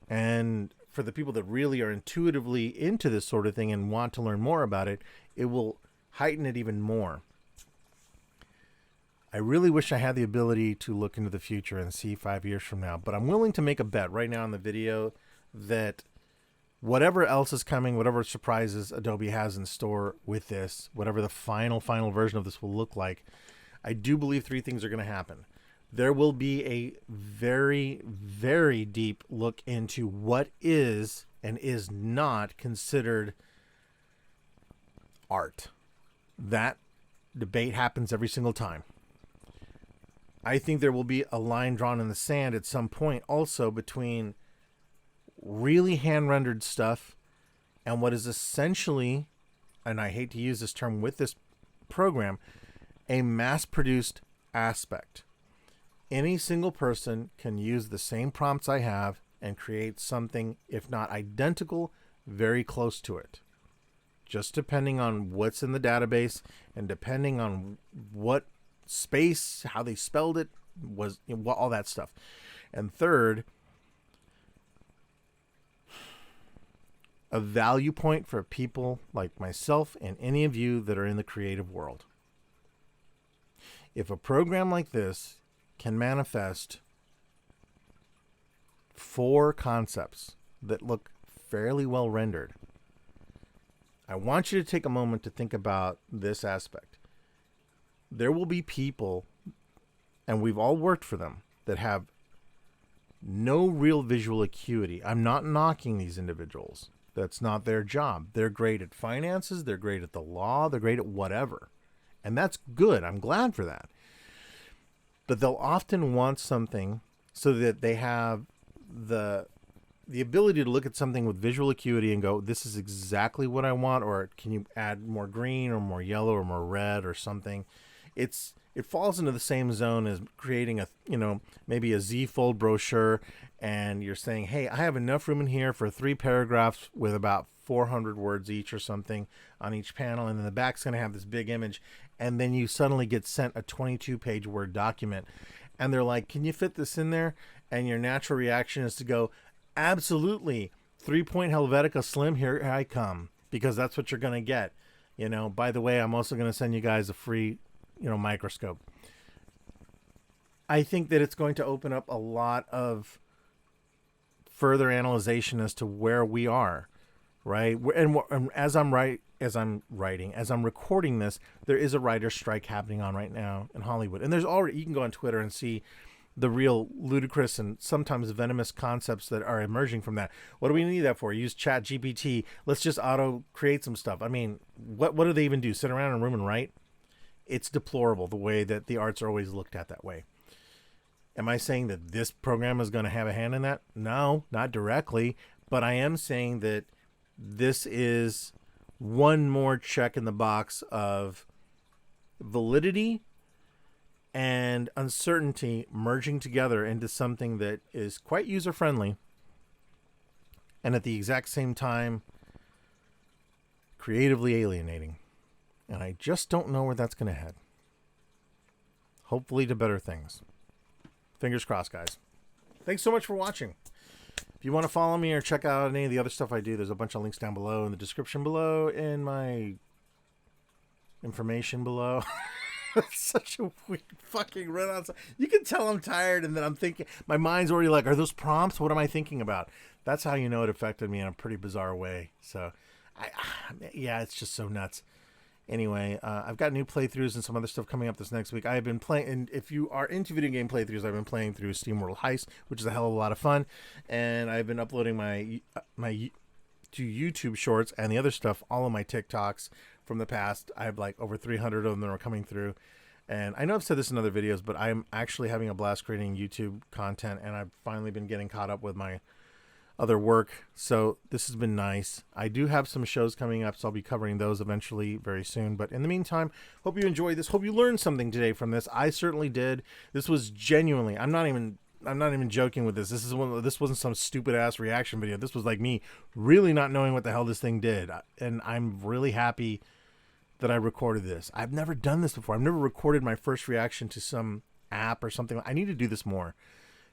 And for the people that really are intuitively into this sort of thing and want to learn more about it, it will heighten it even more. I really wish I had the ability to look into the future and see 5 years from now, but I'm willing to make a bet right now in the video that whatever else is coming, whatever surprises Adobe has in store with this, whatever the final version of this will look like, I do believe three things are going to happen. There will be a very, very deep look into what is and is not considered art. That debate happens every single time. I think there will be a line drawn in the sand at some point also between really hand-rendered stuff and what is essentially, and I hate to use this term with this program, a mass-produced aspect. Any single person can use the same prompts I have and create something, if not identical, very close to it. Just depending on what's in the database and depending on what space, how they spelled it, was, you know, all that stuff. And third, a value point for people like myself and any of you that are in the creative world. If a program like this can manifest 4 concepts that look fairly well rendered, I want you to take a moment to think about this aspect. There will be people, and we've all worked for them, that have no real visual acuity. I'm not knocking these individuals. That's not their job. They're great at finances. They're great at the law. They're great at whatever. And that's good. I'm glad for that. But they'll often want something so that they have the ability to look at something with visual acuity and go, this is exactly what I want, or can you add more green or more yellow or more red or something? It falls into the same zone as creating a, maybe a Z-fold brochure, and you're saying, hey, I have enough room in here for 3 paragraphs with about 400 words each or something on each panel, and then the back's going to have this big image, and then you suddenly get sent a 22-page Word document, and they're like, can you fit this in there? And your natural reaction is to go, absolutely, 3-point Helvetica Slim, here I come, because that's what you're going to get. By the way, I'm also going to send you guys a free, microscope. I think that it's going to open up a lot of further analyzation as to where we are, right? And as I'm recording this, there is a writer's strike happening on right now in Hollywood. And there's already, you can go on Twitter and see the real ludicrous and sometimes venomous concepts that are emerging from that. What do we need that for? Use Chat GPT. Let's just auto create some stuff. I mean, what do they even do? Sit around in a room and write? It's deplorable the way that the arts are always looked at that way. Am I saying that this program is going to have a hand in that? No, not directly. But I am saying that this is one more check in the box of validity and uncertainty merging together into something that is quite user-friendly and at the exact same time creatively alienating. And I just don't know where that's going to head. Hopefully to better things. Fingers crossed, guys. Thanks so much for watching. If you want to follow me or check out any of the other stuff I do, there's a bunch of links down below in the description below, in my information below. Such a weird fucking run-on. You can tell I'm tired, and then I'm thinking, my mind's already like, are those prompts? What am I thinking about? That's how you know it affected me in a pretty bizarre way. So, yeah, it's just so nuts. Anyway, I've got new playthroughs and some other stuff coming up this next week. I have been playing, and if you are into video game playthroughs, I've been playing through SteamWorld Heist, which is a hell of a lot of fun, and I've been uploading my to YouTube Shorts and the other stuff, all of my TikToks from the past. I have like over 300 of them that are coming through, and I know I've said this in other videos, but I'm actually having a blast creating YouTube content, and I've finally been getting caught up with my other work, so this has been nice. I do have some shows coming up, so I'll be covering those eventually very soon. But in the meantime, hope you enjoyed this. Hope you learned something today from this. I certainly did. This was genuinely, I'm not even joking with this. This wasn't some stupid ass reaction video. This was like me really not knowing what the hell this thing did. And I'm really happy that I recorded this. I've never done this before. I've never recorded my first reaction to some app or something. I need to do this more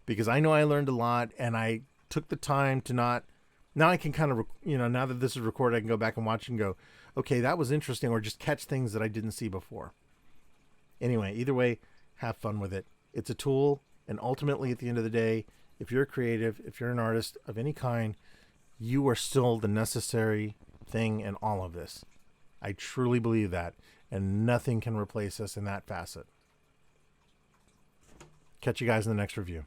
because I know I learned a lot, and I took the time to not, now I can kind of, now that this is recorded, I can go back and watch and go, okay, that was interesting, or just catch things that I didn't see before. Anyway, either way, have fun with it. It's a tool, and ultimately at the end of the day, if you're a creative, if you're an artist of any kind, you are still the necessary thing in all of this. I truly believe that, and nothing can replace us in that facet. Catch you guys in the next review.